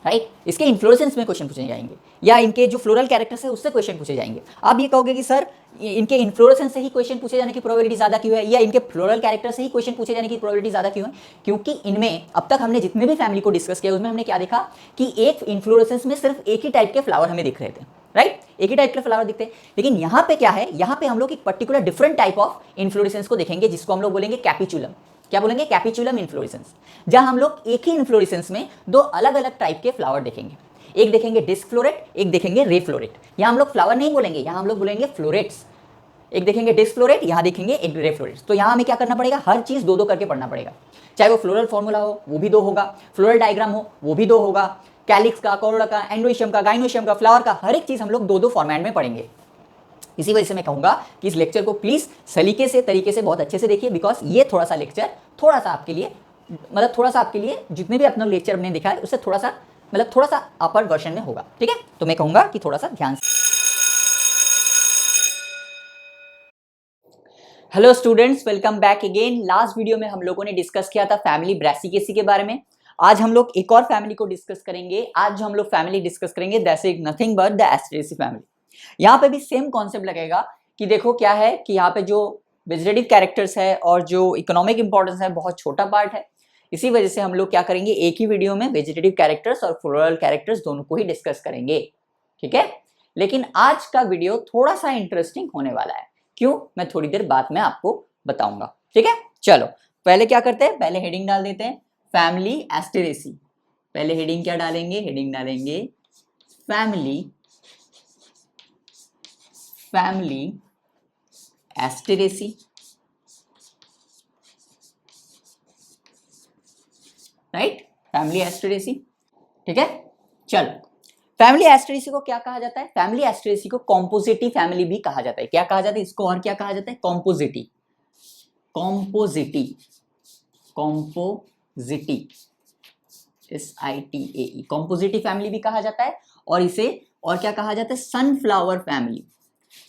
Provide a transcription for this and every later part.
Right. इसके inflorescence में question पूछे जाएंगे या इनके जो फ्लोरल कैरेक्टर्स है उससे क्वेश्चन पूछे जाएंगे। आप ये कहोगे कि सर इनके इन्फ्लोरेसेंस से ही क्वेश्चन पूछे जाने की प्रोबेबिलिटी ज़्यादा क्यों है, या इनके फ्लोरल कैरेक्टर से ही क्वेश्चन पूछे जाने की प्रोबेबिलिटी ज़्यादा क्यों है? क्योंकि इनमें अब तक हमने जितने भी फैमिली को डिस्कस किया उसमें हमने क्या देखा कि एक इन्फ्लोरेसेंस में सिर्फ एक ही टाइप के फ्लावर हमें दिख रहे थे, राइट, एक ही टाइप के फ्लावर दिखते हैं। लेकिन यहाँ पे क्या है, यहाँ पे हम लोग एक particular different type of inflorescence को देखेंगे जिसको हम लोग बोलेंगे कैपिचुलम। क्या बोलेंगे? कैपिचुलम इन्फ्लोरेसेंस, जहां हम लोग एक ही इन्फ्लोरेसेंस में दो अलग अलग टाइप के फ्लावर देखेंगे। एक देखेंगे डिस्क फ्लोरेट, एक देखेंगे रे फ्लोरेट। यहाँ हम लोग फ्लावर नहीं बोलेंगे, यहाँ हम लोग बोलेंगे फ्लोरेट्स। एक देखेंगे डिस्क फ्लोरेट, यहाँ देखेंगे एक रे फ्लोरेट। तो यहाँ हमें क्या करना पड़ेगा, हर चीज दो दो करके पढ़ना पड़ेगा। चाहे वो फ्लोरल फॉर्मूला हो वो भी दो होगा, फ्लोरल डायग्राम हो वो भी दो होगा, कैलिक्स का, कोरोला का, एंडोइशियम का, गाइनोइशियम का, फ्लावर का, हर एक चीज हम लोग दो दो फॉर्मेट में पढ़ेंगे। इसी वजह से मैं कहूंगा कि इस लेक्चर को प्लीज सलीके से, तरीके से, बहुत अच्छे से देखिए, बिकॉज ये थोड़ा सा लेक्चर थोड़ा सा आपके लिए, मतलब थोड़ा सा आपके लिए जितने भी अपना लेक्चर हमने देखा है उससे थोड़ा सा, मतलब थोड़ा सा अपर वर्जन में होगा, ठीक है? तो मैं कहूंगा कि थोड़ा सा ध्यान से। Hello students, welcome back again. Last video में हम लोगों ने डिस्कस किया था फैमिली ब्रासिकेसी के बारे में। आज हम लोग एक और फैमिली को डिस्कस करेंगे। आज जो हम लोग फैमिली डिस्कस करेंगे that's nothing but the Asteraceae family. यहाँ पे भी सेम कॉन्सेप्ट लगेगा कि देखो क्या है कि यहाँ पे जो वेजिटेटिव कैरेक्टर्स है और जो इकोनॉमिक इंपॉर्टेंस है बहुत छोटा पार्ट है। इसी वजह से हम लोग क्या करेंगे, एक ही वीडियो में वेजिटेटिव कैरेक्टर्स और फ्लोरल कैरेक्टर्स दोनों को ही डिस्कस करेंगे, ठीक है? लेकिन आज का वीडियो थोड़ा सा इंटरेस्टिंग होने वाला है। क्यों, मैं थोड़ी देर बाद में आपको बताऊंगा, ठीक है? चलो पहले क्या करते हैं, पहले हेडिंग डाल देते हैं फैमिली एस्टेरेसी। पहले हेडिंग क्या डालेंगे, हेडिंग डालेंगे family Asteraceae, right, family Asteraceae, ठीक है? चलो, फैमिली एस्टेरेसी को क्या कहा जाता है? फैमिली एस्टेरेसी को कॉम्पोजिटी फैमिली भी कहा जाता है। क्या कहा जाता है इसको, और क्या कहा जाता है? कॉम्पोजिटी, SITAE, कॉम्पोजिटी फैमिली भी कहा जाता है। और इसे और क्या कहा जाता है? सनफ्लावर फैमिली,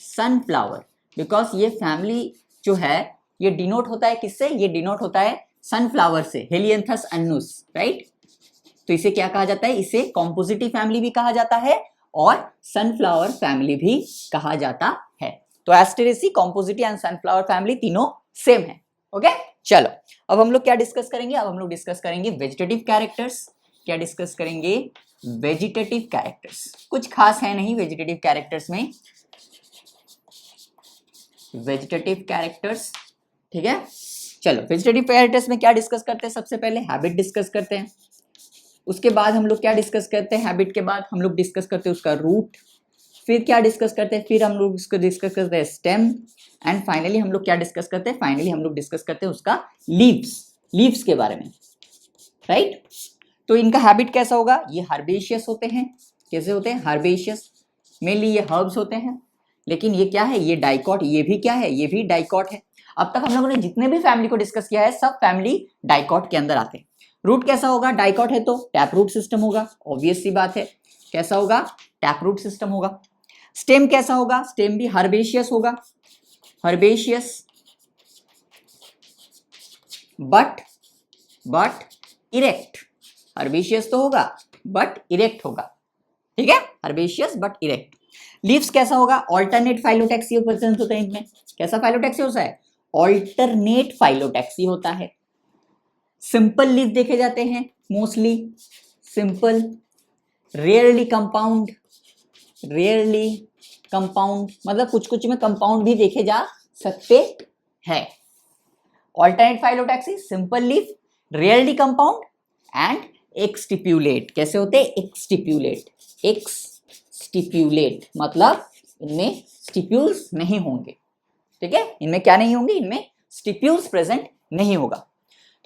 सनफ्लावर, बिकॉज ये फैमिली जो है ये डिनोट होता है किससे? ये डिनोट होता है सनफ्लावर से, हेलियंथस अन्नुस, राइट? तो इसे क्या कहा जाता है? इसे कॉम्पोजिटी फैमिली भी कहा जाता है और सनफ्लावर फैमिली भी कहा जाता है। तो एस्टेरेसी, कॉम्पोजिटी एंड सनफ्लावर फैमिली तीनों सेम है, ओके? चलो अब हम लोग क्या डिस्कस करेंगे, अब हम लोग डिस्कस करेंगे वेजिटेटिव कैरेक्टर्स। क्या डिस्कस करेंगे? Vegetative characters. कुछ खास है नहीं वेजिटेटिव कैरेक्टर्स में, वेजिटेटिव कैरेक्टर्स, ठीक है? चलो वेजिटेटिव कैरेक्टर्स में क्या डिस्कस करते हैं? सबसे पहले हैबिट डिस्कस करते हैं। उसके बाद हम लोग क्या डिस्कस करते हैं? हैबिट के बाद हम लोग डिस्कस करते हैं उसका रूट। फिर क्या डिस्कस करते हैं? फिर हम लोग उसको डिस्कस करते हैं स्टेम। एंड फाइनली हम लोग क्या डिस्कस करते हैं? फाइनली हम लोग डिस्कस करते हैं उसका लीव्स के बारे में, राइट? तो इनका हैबिट कैसा होगा? ये हर्बेशियस होते हैं। कैसे होते हैं? हर्बेशियस। मेनली ये हर्ब्स होते हैं। लेकिन ये क्या है? ये डाइकॉट। ये भी क्या है? ये भी डाइकॉट है। अब तक हम लोगों ने जितने भी फैमिली को डिस्कस किया है सब फैमिली डाइकॉट के अंदर आते हैं। रूट कैसा होगा? डाइकॉट है तो टैप रूट सिस्टम होगा, ऑब्वियस सी बात है। कैसा होगा? टैप रूट सिस्टम होगा। स्टेम कैसा होगा? स्टेम भी हर्बेशियस होगा, हर्बेशियस बट इरेक्ट। हर्बेशियस तो होगा बट इरेक्ट होगा, ठीक है? Herbaceous but erect. लीव्स कैसा होगा? ऑल्टरनेट फाइलोटैक्सी प्रेजेंट होता है इनमें। कैसा फाइलोटैक्सी होता है? ऑल्टरनेट फाइलोटैक्सी होता है। सिंपल लीफ देखे जाते हैं मोस्टली, सिंपल, रेयरली कंपाउंड, मतलब कुछ कुछ में कंपाउंड भी देखे जा सकते हैं। Alternate phyllotaxy, simple leaf, rarely compound and exstipulate. कैसे होते हैं? एक्सटिप्यूलेट मतलब इनमें स्टिप्यूल्स नहीं होंगे, ठीक है? इनमें क्या नहीं होंगे? इनमें स्टिप्यूल्स प्रेजेंट नहीं होगा।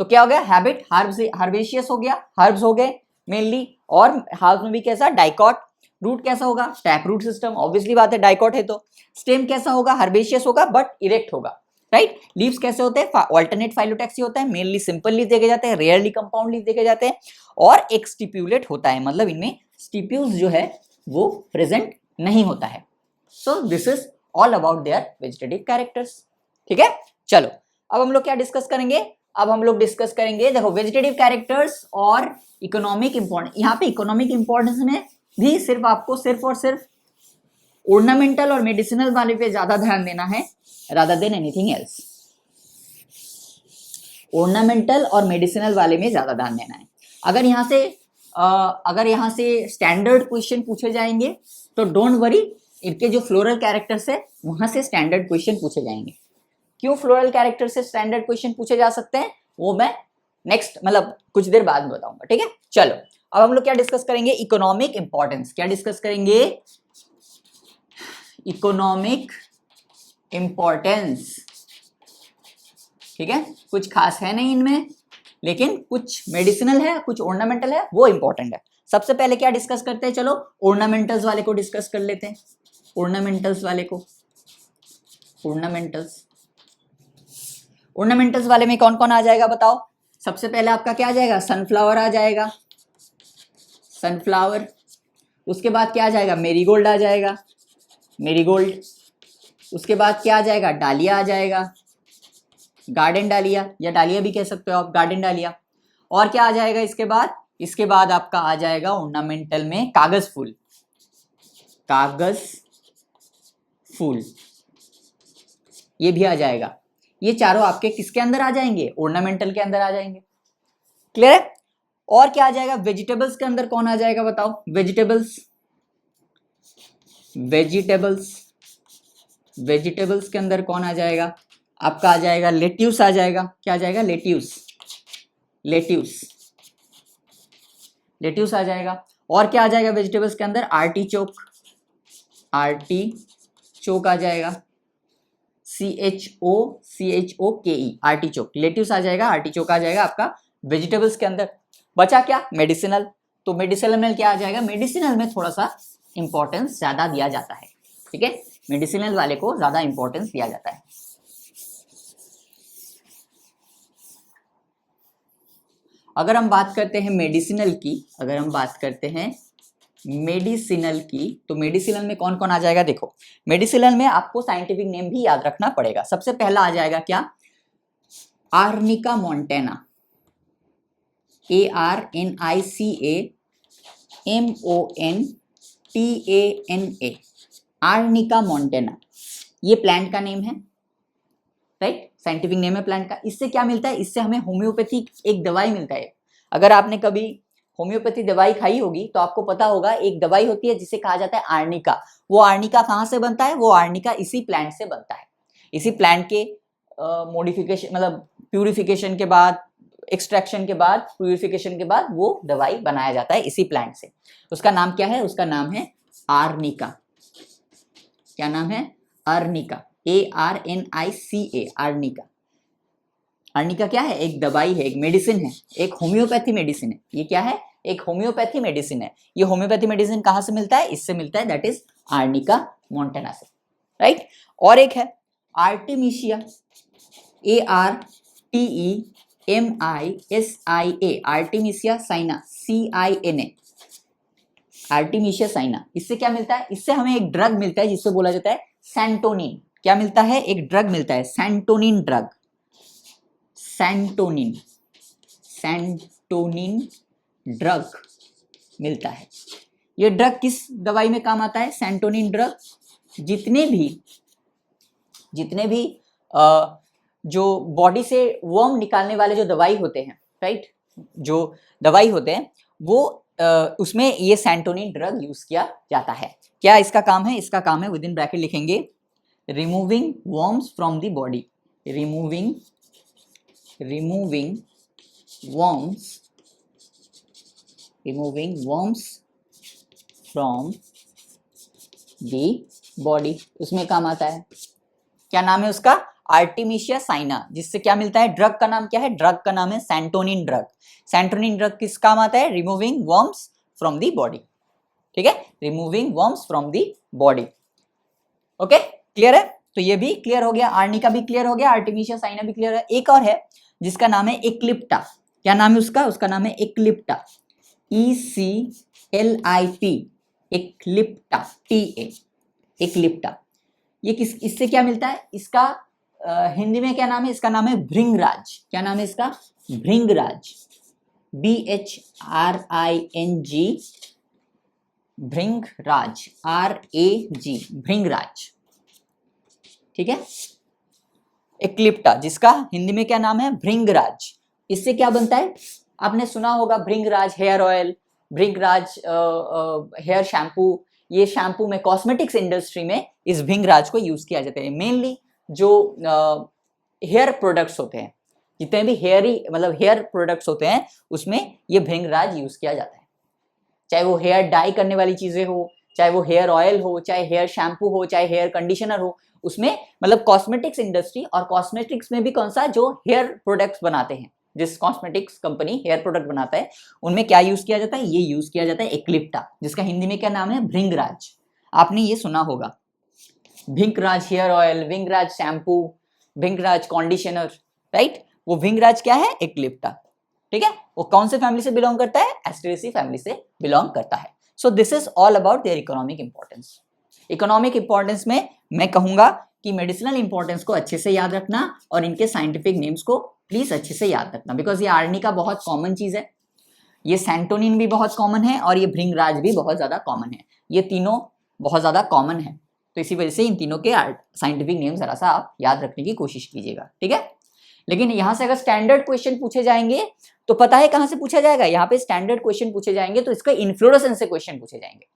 तो क्या हो गया? हैबिट हर्बेशियस हो गया, हर्ब्स हो गए मेनली, और हर्ब्स में भी कैसा? डाइकॉट। रूट कैसा होगा? टैप रूट सिस्टम, ऑब्वियसली बात है, डाइकॉट है तो। स्टेम कैसा होगा? हर्बेशियस होगा बट इरेक्ट होगा, राइट? लीव्स कैसे होते हैं? ऑल्टरनेट फाइलोटैक्सी होता है, मेनली सिंपल लीफ देखे जाते हैं, रेयरली कंपाउंड लीफ देखे जाते हैं, और एक्सटिप्यूलेट होता है, मतलब इनमें स्टिप्यूल्स जो है वो प्रेजेंट नहीं होता है। So this is all about there vegetative characters, ठीक है? चलो अब हम लोग क्या डिस्कस करेंगे? अब हम लोग डिस्कस करेंगे, देखो वेजिटेटिव कैरेक्टर्स और इकोनॉमिक इंपॉर्टेंस। यहाँ पे इकोनॉमिक इंपॉर्टेंस में भी सिर्फ आपको सिर्फ और सिर्फ ऑर्नामेंटल और मेडिसिनल वाले पे ज्यादा ध्यान देना है rather than anything else. Ornamental और मेडिसिनल वाले में ज्यादा ध्यान देना है। अगर यहाँ से स्टैंडर्ड क्वेश्चन पूछे जाएंगे तो डोंट वरी, इनके जो फ्लोरल कैरेक्टर्स है वहां से स्टैंडर्ड क्वेश्चन पूछे जाएंगे। क्यों फ्लोरल कैरेक्टर से स्टैंडर्ड क्वेश्चन पूछे जा सकते हैं वो मैं नेक्स्ट मतलब कुछ देर बाद में बताऊंगा, ठीक है। चलो अब हम लोग क्या डिस्कस करेंगे, इकोनॉमिक इंपॉर्टेंस। क्या डिस्कस करेंगे, इकोनॉमिक इंपॉर्टेंस, ठीक है। कुछ खास है नहीं इनमें, लेकिन कुछ मेडिसिनल है, कुछ ऑर्नामेंटल है, वो इंपॉर्टेंट है। सबसे पहले क्या डिस्कस करते हैं, चलो ऑर्नामेंटल्स वाले को डिस्कस कर लेते हैं। ऑर्नामेंटल्स वाले को, ऑर्नामेंटल्स वाले में कौन कौन आ जाएगा बताओ। सबसे पहले आपका क्या आ जाएगा, सनफ्लावर आ जाएगा, सनफ्लावर। उसके बाद क्या आ जाएगा, मेरीगोल्ड आ जाएगा, मेरीगोल्ड। उसके बाद क्या आ जाएगा, डालिया आ जाएगा, गार्डन डालिया, या डालिया भी कह सकते हो आप, गार्डन डालिया। और क्या आ जाएगा इसके बाद आपका आ जाएगा ऑर्नामेंटल में कागज फूल, कागज फूल ये भी आ जाएगा। ये चारों आपके किसके अंदर आ जाएंगे, ऑर्नामेंटल के अंदर आ जाएंगे। क्लियर है। और क्या आ जाएगा, वेजिटेबल्स के अंदर कौन आ जाएगा बताओ, वेजिटेबल्स, वेजिटेबल्स के अंदर कौन आ जाएगा, आपका आ जाएगा लेट्यूस आ जाएगा। क्या आ जाएगा, लेट्यूस, लेट्यूस आ जाएगा। और क्या आ जाएगा वेजिटेबल्स के अंदर, आर्टिचोक, आर्टिचोक आ जाएगा, CHOKE, आर्टिचोक। लेट्यूस आ जाएगा, आर्टिचोक आ जाएगा आपका वेजिटेबल्स के अंदर। बचा क्या, मेडिसिनल। तो मेडिसिनल में क्या आ जाएगा, मेडिसिनल में थोड़ा सा इंपॉर्टेंस ज्यादा दिया जाता है, ठीक है। मेडिसिनल वाले को ज्यादा इंपॉर्टेंस दिया जाता है। अगर हम बात करते हैं मेडिसिनल की, तो मेडिसिनल में कौन कौन आ जाएगा, देखो मेडिसिनल में आपको साइंटिफिक नेम भी याद रखना पड़ेगा। सबसे पहला आ जाएगा क्या, arnica montana, ARNICA MONTANA, arnica montana. ये प्लांट का नेम है, राइट, साइंटिफिक नेम है प्लांट का। इससे क्या मिलता है, इससे हमें होम्योपैथिक एक दवाई मिलता है। अगर आपने कभी होम्योपैथी दवाई खाई होगी तो आपको पता होगा, एक दवाई होती है जिसे कहा जाता है आर्निका। वो आर्निका कहाँ से बनता है, वो आर्निका इसी प्लांट से बनता है। इसी प्लांट के मॉडिफिकेशन मतलब प्यूरिफिकेशन के बाद, एक्सट्रैक्शन के बाद, प्यूरिफिकेशन के बाद वो दवाई बनाया जाता है इसी प्लांट से। उसका नाम क्या है, उसका नाम है आर्निका। क्या नाम है, आर्निका, ARNICA, आर्निका। आर्निका क्या है, एक दवाई है, एक मेडिसिन है, एक होम्योपैथी मेडिसिन है। ये क्या है, एक होम्योपैथी मेडिसिन है। ये होम्योपैथी मेडिसिन कहाँ से मिलता है, इससे मिलता है, दैट इज आर्निका मोंटेना से, राइट। और एक है Artemisia, ARTEMISIA, Artemisia Saina, CINA, Artemisia Saina. इससे क्या मिलता है, इससे हमें एक ड्रग मिलता है जिससे बोला जाता है सैंटोनिन। क्या मिलता है, एक ड्रग मिलता है, सैंटोनिन ड्रग, सैंटोनिन ड्रग मिलता है। ये ड्रग किस दवाई में काम आता है, सैंटोनिन ड्रग जितने भी जो बॉडी से वर्म निकालने वाले जो दवाई होते हैं, राइट, जो दवाई होते हैं वो उसमें ये सैंटोनिन ड्रग यूज किया जाता है। क्या इसका काम है, इसका काम है विद इन ब्रैकेट लिखेंगे removing worms from the body, removing worms from the body, उसमें काम आता है। क्या नाम है उसका, आर्टेमिसिया साइना। जिससे क्या मिलता है, ड्रग का नाम क्या है, ड्रग का नाम है सैंटोनिन ड्रग। सैंटोनिन ड्रग किस काम आता है, removing worms from the body, ठीक है, removing worms from the body. Okay, clear है। तो ये भी क्लियर हो गया, आर्निका भी क्लियर हो गया, आर्टेमिसिया साइना भी क्लियर है। एक और है जिसका नाम है एक्लिप्टा। क्या नाम है उसका, उसका नाम है एक्लिप्टा, ECLIP, एक्लिप्टा, TA, एक्लिप्टा। ये किस, इससे क्या मिलता है, इसका हिंदी में क्या नाम है इसका? नाम है भृंगराज। क्या नाम है इसका? भृंगराज, BHRING, भृंगराज, RAG, भृंगराज। ठीक है। एक्लिप्टा, जिसका हिंदी में क्या नाम है? भृंगराज। इससे क्या बनता है? आपने सुना होगा भृंगराज हेयर ऑयल, भृंगराज हेयर शैम्पू। ये शैम्पू में, कॉस्मेटिक्स इंडस्ट्री में इस भृंगराज को यूज किया जाता है। मेनली जो हेयर प्रोडक्ट्स होते हैं, जितने भी हेयर प्रोडक्ट्स होते हैं, उसमें ये भृंगराज यूज किया जाता है। चाहे वो हेयर डाई करने वाली चीजें हो, चाहे वो हेयर ऑयल हो, चाहे हेयर शैम्पू हो, चाहे हेयर कंडीशनर हो, उसमें मतलब कॉस्मेटिक्स इंडस्ट्री, और कॉस्मेटिक्स में भी कौन सा? जो हेयर प्रोडक्ट्स बनाते हैं, जिस कॉस्मेटिक्स कंपनी हेयर प्रोडक्ट बनाता है, उनमें क्या यूज किया जाता है? ये यूज किया जाता है एक्लिप्टा, जिसका हिंदी में क्या नाम है? भृंगराज। आपने ये सुना होगा, भृंगराज हेयर ऑयल, भृंगराज शैम्पू, भृंगराज कंडीशनर, राइट? वो भृंगराज क्या है? एक्लिप्टा। ठीक है। वो कौन से फैमिली से बिलोंग करता है? एस्टेरेसी फैमिली से बिलोंग करता है। So this is all about their economic importance. Economic importance में मैं कहूंगा कि मेडिसिनल इंपॉर्टेंस को अच्छे से याद रखना, और इनके साइंटिफिक नेम्स को प्लीज अच्छे से याद रखना, बिकॉज ये आर्निका बहुत कॉमन चीज है, ये सैंटोनिन भी बहुत कॉमन है, और ये भृंगराज भी बहुत ज्यादा कॉमन है। ये तीनों बहुत ज्यादा कॉमन है, तो इसी वजह से इन तीनों के साइंटिफिक नेम जरा सा आप याद रखने की कोशिश कीजिएगा। ठीक है। लेकिन यहां से अगर स्टैंडर्ड क्वेश्चन पूछे जाएंगे तो पता है कहां से पूछा जाएगा? यहाँ पे स्टैंडर्ड क्वेश्चन पूछे जाएंगे तो इसका इन्फ्लोरेसेंस से क्वेश्चन पूछे जाएंगे,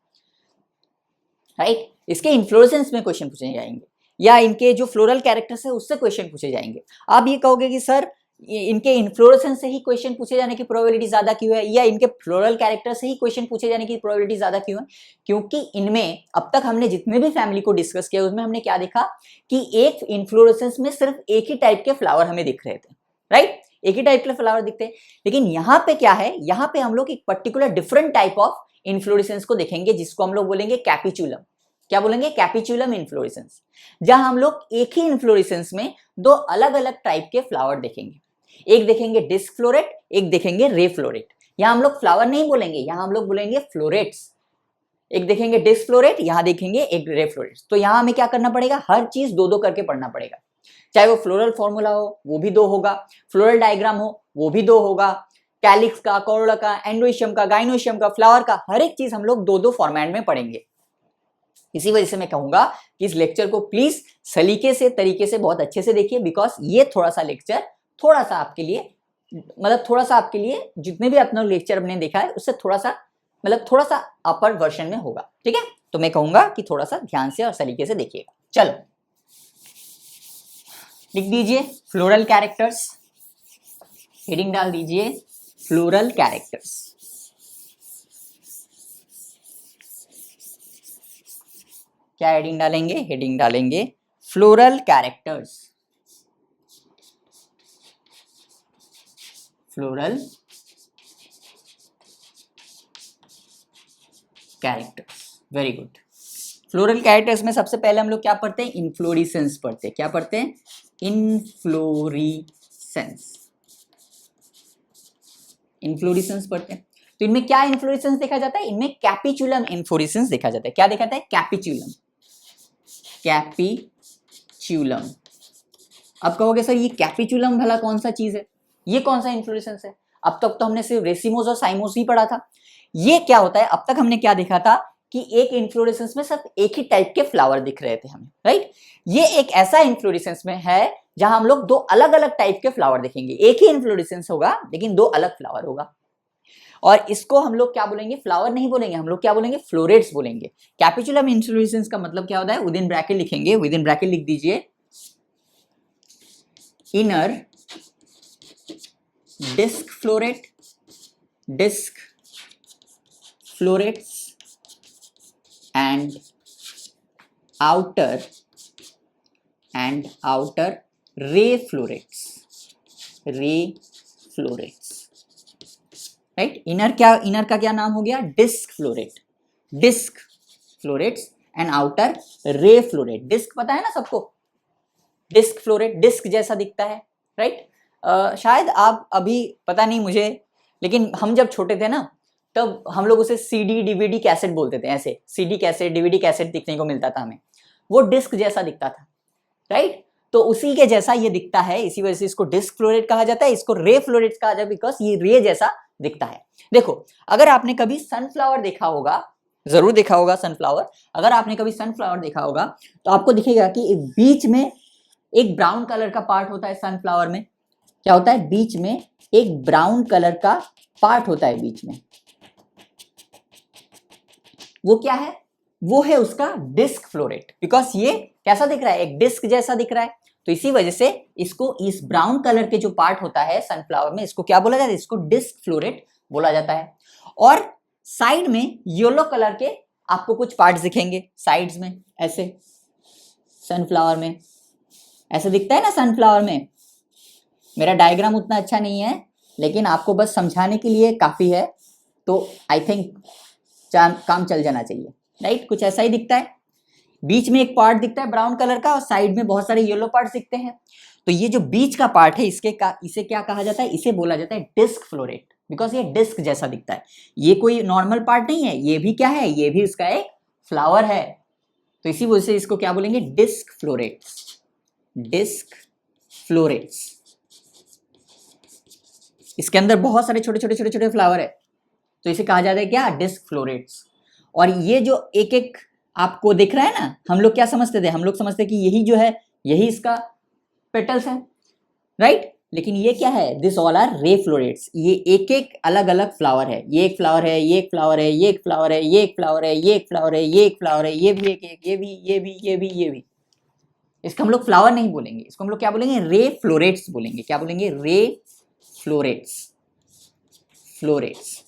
राइट? इसके इन्फ्लोरेसेंस में क्वेश्चन पूछे जाएंगे, या इनके जो फ्लोरल कैरेक्टर्स है उससे क्वेश्चन पूछे जाएंगे। आप ये कहोगे कि सर इनके इन्फ्लोरेसेंस से ही क्वेश्चन पूछे जाने की प्रोबेबिलिटी ज्यादा क्यों है, या इनके फ्लोरल कैरेक्टर से ही क्वेश्चन पूछे जाने की प्रोबेबिलिटी ज्यादा क्यों है? क्योंकि इनमें अब तक हमने जितने भी फैमिली को डिस्कस किया उसमें हमने क्या देखा कि एक इन्फ्लोरेसेंस में सिर्फ एक ही टाइप के फ्लावर हमें दिख रहे थे, राइट? एक ही टाइप के फ्लावर दिखते हैं। लेकिन यहाँ पे क्या है? यहाँ पे हम लोग एक particular different type of inflorescence को देखेंगे, जिसको हम लोग बोलेंगे कैपिचुलम। क्या बोलेंगे? Capitulum inflorescence. जहां हम लोग एक ही इन्फ्लोरेसेंस में दो अलग अलग टाइप के फ्लावर देखेंगे। एक देखेंगे डिस्क फ्लोरेट, एक देखेंगे रे फ्लोरेट। यहां हम लोग फ्लावर नहीं बोलेंगे, यहां हम लोग बोलेंगे फ्लोरेट्स। एक देखेंगे डिस्क फ्लोरेट, यहां देखेंगे एक रे फ्लोरेट। तो यहां हमें क्या करना पड़ेगा? हर चीज दो दो करके पढ़ना पड़ेगा। चाहे वो फ्लोरल फॉर्मूला हो वो भी दो होगा, फ्लोरल डायग्राम हो वो भी दो होगा, कैलिक्स का, कोरोला का, एंडोइशियम का, गाइनोइशियम का, फ्लावर का, हर एक चीज हम लोग दो दो फॉर्मेट में पढ़ेंगे। इसी वजह से मैं कहूंगा कि इस लेक्चर को प्लीज सलीके से, तरीके से, बहुत अच्छे से देखिए, बिकॉज ये थोड़ा सा लेक्चर थोड़ा सा आपके लिए, मतलब थोड़ा सा आपके लिए जितने भी अपना लेक्चर हमने देखा है उससे थोड़ा सा, मतलब थोड़ा सा अपर वर्जन में होगा। ठीक है। तो मैं कहूंगा कि थोड़ा सा ध्यान से और सलीके से देखिएगा। चलो लिख दीजिए फ्लोरल कैरेक्टर्स, हेडिंग डाल दीजिए फ्लोरल कैरेक्टर्स। क्या हेडिंग डालेंगे? हेडिंग डालेंगे floral characters, floral characters. Very good. Floral characters में सबसे पहले हम लोग क्या पढ़ते हैं? इन्फ्लोरेसेंस पढ़ते हैं। क्या पढ़ते हैं? इन्फ्लोरेसेंस। इन्फ्लोरेसेंस पढ़ते हैं। तो इनमें क्या इन्फ्लोरेसेंस देखा जाता है? इनमें कैपिचुलम इन्फ्लोरेसेंस देखा जाता है। क्या देखा जाता है? Capitulum, capitulum. अब कहोगे सर ये कैपिचुलम भला कौन सा चीज है, ये कौन सा इन्फ्लोरेसेंस है? अब तक तो हमने सिर्फ रेसिमोस और साइमोस ही पढ़ा था। ये क्या होता है? अब तक हमने क्या देखा था कि एक इन्फ्लोरेसेंस में सिर्फ एक ही टाइप के फ्लावर दिख रहे थे हमें, राइट? ये एक ऐसा इन्फ्लोरेसेंस में है जहां हम लोग दो अलग अलग टाइप के फ्लावर देखेंगे। एक ही इन्फ्लोरेसेंस होगा लेकिन दो अलग फ्लावर होगा, और इसको हम लोग क्या बोलेंगे? फ्लावर नहीं बोलेंगे, हम लोग क्या बोलेंगे? फ्लोरेट्स बोलेंगे। कैपिचुलम इन्फ्लोरेसेंस का मतलब क्या होता है? विद इन ब्रैकेट लिखेंगे, विद इन ब्रैकेट लिख दीजिए inner disc floret, disc florets and outer ray florets, right? Inner का क्या नाम हो गया? Disc floret, disc florets and outer ray floret. Disc पता है ना सबको? डिस्क फ्लोरेट डिस्क जैसा दिखता है, राइट? शायद आप अभी, पता नहीं मुझे, लेकिन हम जब छोटे थे ना तब हम लोग उसे CD DVD कैसेट बोलते थे। ऐसे CD कैसेट, DVD कैसेट दिखने को मिलता था हमें, वो डिस्क जैसा दिखता था, राइट? तो उसी के जैसा ये दिखता है, इसी वजह से इसको डिस्क फ्लोरेट कहा जाता है, इसको रे फ्लोरेट्स कहा जाता है बिकॉज ये रे जैसा दिखता है। देखो अगर आपने कभी सनफ्लावर देखा होगा, जरूर देखा होगा सनफ्लावर, अगर आपने कभी सनफ्लावर देखा होगा तो आपको दिखेगा कि एक बीच में एक ब्राउन कलर का पार्ट होता है सनफ्लावर में। क्या होता है? बीच में एक ब्राउन कलर का पार्ट होता है बीच में। वो क्या है? वो है उसका डिस्क फ्लोरेट, बिकॉज ये कैसा दिख रहा है? एक डिस्क जैसा दिख रहा है। तो इसी वजह से इसको, इस ब्राउन कलर के जो पार्ट होता है सनफ्लावर में, इसको क्या बोला जाता है? इसको डिस्क फ्लोरेट बोला जाता है। और साइड में येलो कलर के आपको कुछ पार्ट्स दिखेंगे साइड्स में, ऐसे सनफ्लावर में ऐसे दिखता है ना सनफ्लावर में। मेरा डायग्राम उतना अच्छा नहीं है लेकिन आपको बस समझाने के लिए काफी है, तो आई थिंक काम चल जाना चाहिए, राइट? कुछ ऐसा ही दिखता है, बीच में एक पार्ट दिखता है ब्राउन कलर का और साइड में बहुत सारे येलो पार्ट दिखते हैं। तो ये जो बीच का पार्ट है इसे क्या कहा जाता है? इसे बोला जाता है डिस्क फ्लोरेट, बिकॉज ये डिस्क जैसा दिखता है। ये कोई नॉर्मल पार्ट नहीं है, ये भी क्या है? ये भी उसका एक फ्लावर है। तो इसी वजह से इसको क्या बोलेंगे? Disc florets. डिस्क फ्लोरेट्स, इसके अंदर बहुत सारे छोटे छोटे छोटे छोटे फ्लावर है, तो इसे कहा जाता है क्या? Disc florets. और ये जो एक एक आपको दिख रहा है ना, हम लोग क्या समझते थे? हम लोग समझते कि यही जो है यही इसका पेटल्स है, राइट? लेकिन ये क्या है? This all are ray florets. ये एक एक अलग अलग फ्लावर है, ये एक फ्लावर है, ये एक फ्लावर है, ये एक फ्लावर है, ये एक फ्लावर है, ये एक फ्लावर है, ये एक फ्लावर है, ये भी एक, ये भी, ये भी, ये भी, ये भी। इसका हम लोग फ्लावर नहीं बोलेंगे, इसको हम लोग क्या बोलेंगे? रे फ्लोरेट्स बोलेंगे। क्या बोलेंगे? Ray florets. फ्लोरेट्स।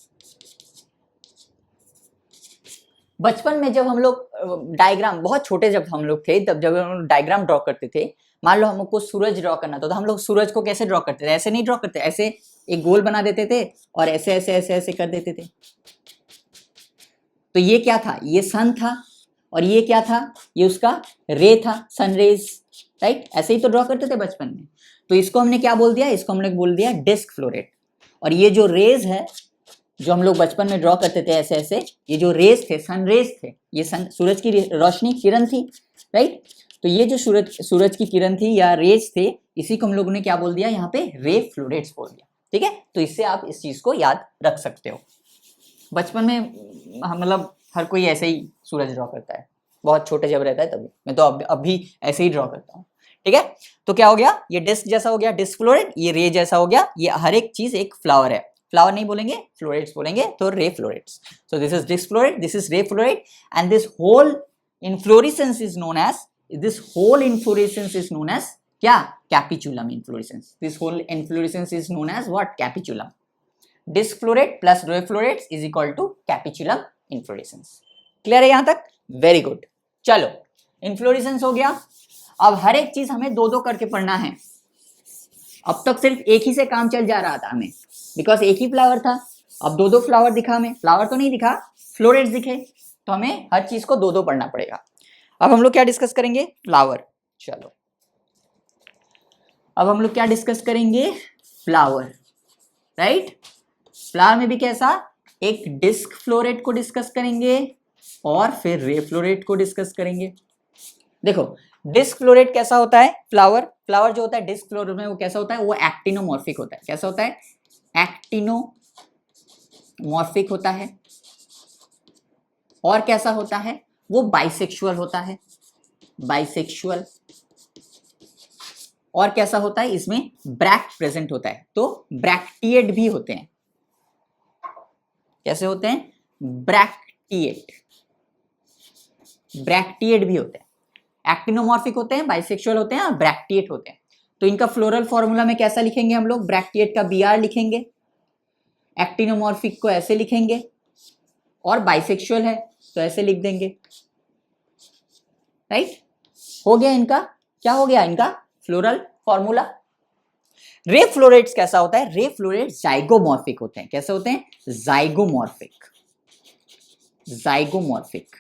बचपन में जब हम लोग डायग्राम, बहुत छोटे जब हम लोग थे, तब जब हम लोग डायग्राम ड्रॉ करते थे, मान लो हमको सूरज ड्रॉ करना था, तो हम लोग सूरज को कैसे ड्रॉ करते थे? ऐसे नहीं ड्रॉ करते, ऐसे एक गोल बना देते थे और ऐसे ऐसे ऐसे ऐसे कर देते थे। तो ये क्या था? ये सन था। और ये क्या था? ये उसका रे था, सनरेज, राइट? ऐसे ही तो ड्रॉ करते थे बचपन में। तो इसको हमने क्या बोल दिया? इसको हमने बोल दिया डिस्क फ्लोरेट। और ये जो रेज है जो हम लोग बचपन में ड्रॉ करते थे ऐसे ऐसे, ये जो रेज थे, सनरेज थे, ये सूरज की रोशनी, किरण थी, राइट? तो ये जो सूरज की किरण थी या रेज थे, इसी को हम लोगों ने क्या बोल दिया? यहाँ पे रे फ्लोरेट्स बोल दिया। ठीक है? तो इससे आप इस चीज को याद रख सकते हो। बचपन में मतलब हर कोई ऐसे ही सूरज ड्रॉ करता है, बहुत छोटे जब रहता है तभी। मैं तो अब भी ऐसे ही ड्रॉ करता हूँ। ठीक है? तो क्या हो गया? ये डिस्क जैसा हो गया, डिस्क फ्लोरेट। ये रे जैसा हो गया। ये हर एक चीज एक फ्लावर है। फ्लावर नहीं बोलेंगे, फ्लोरेट्स बोलेंगे, तो ray florets. So this is disc floret, this is ray floret, and this whole inflorescence is known as, this whole inflorescence is known as क्या? Capitulum inflorescence. This whole inflorescence is known as what? Capitulum. Disc floret plus ray florets is equal to capitulum inflorescence. Clear है यहां तक? Very good. चलो, inflorescence हो गया। अब हर एक चीज हमें दो दो करके पढ़ना है। अब तक सिर्फ एक ही से काम चल जा रहा था हमें, बिकॉज एक ही फ्लावर था। अब दो दो फ्लावर दिखा हमें, फ्लावर तो नहीं दिखा, फ्लोरेट्स दिखे, तो हमें हर चीज को दो दो पढ़ना पड़ेगा। अब हम लोग क्या डिस्कस करेंगे? फ्लावर। चलो, अब हम लोग क्या डिस्कस करेंगे? Flower, right? फ्लावर में भी कैसा? एक डिस्क फ्लोरेट को डिस्कस करेंगे और फिर रे फ्लोरेट को डिस्कस करेंगे। देखो, डिस्क फ्लोरेट कैसा होता है? फ्लावर जो होता है डिस्क फ्लोरेट में, वो कैसा होता है? वो एक्टिनोमॉर्फिक होता है। कैसा होता है? एक्टिनोमॉर्फिक होता है। और कैसा होता है? वो बाइसेक्सुअल होता है। बाइसेक्सुअल। और कैसा होता है? इसमें ब्रैक्ट प्रेजेंट होता है, तो ब्रैक्टिएट भी होते हैं। कैसे होते हैं? ब्रैक्टिएट। ब्रैक्टिएट भी होते हैं। एक्टिनोमॉर्फिक होते हैं, बाइसेक्सुअल होते हैं और ब्रैक्टिएट होते हैं। तो इनका फ्लोरल फॉर्मूला में कैसा लिखेंगे हम लोग? ब्रैक्टिएट का Br लिखेंगे, एक्टिनोमॉर्फिक को ऐसे लिखेंगे, और बाइसेक्सुअल है तो ऐसे लिख देंगे, राइट? हो गया इनका, क्या हो गया इनका फ्लोरल फॉर्मूला। रे फ्लोरेट्स कैसा होता है? रे फ्लोरेट जाइगोमॉर्फिक होते हैं। कैसे होते हैं? जाइगोमॉर्फिक। जाइगोमॉर्फिक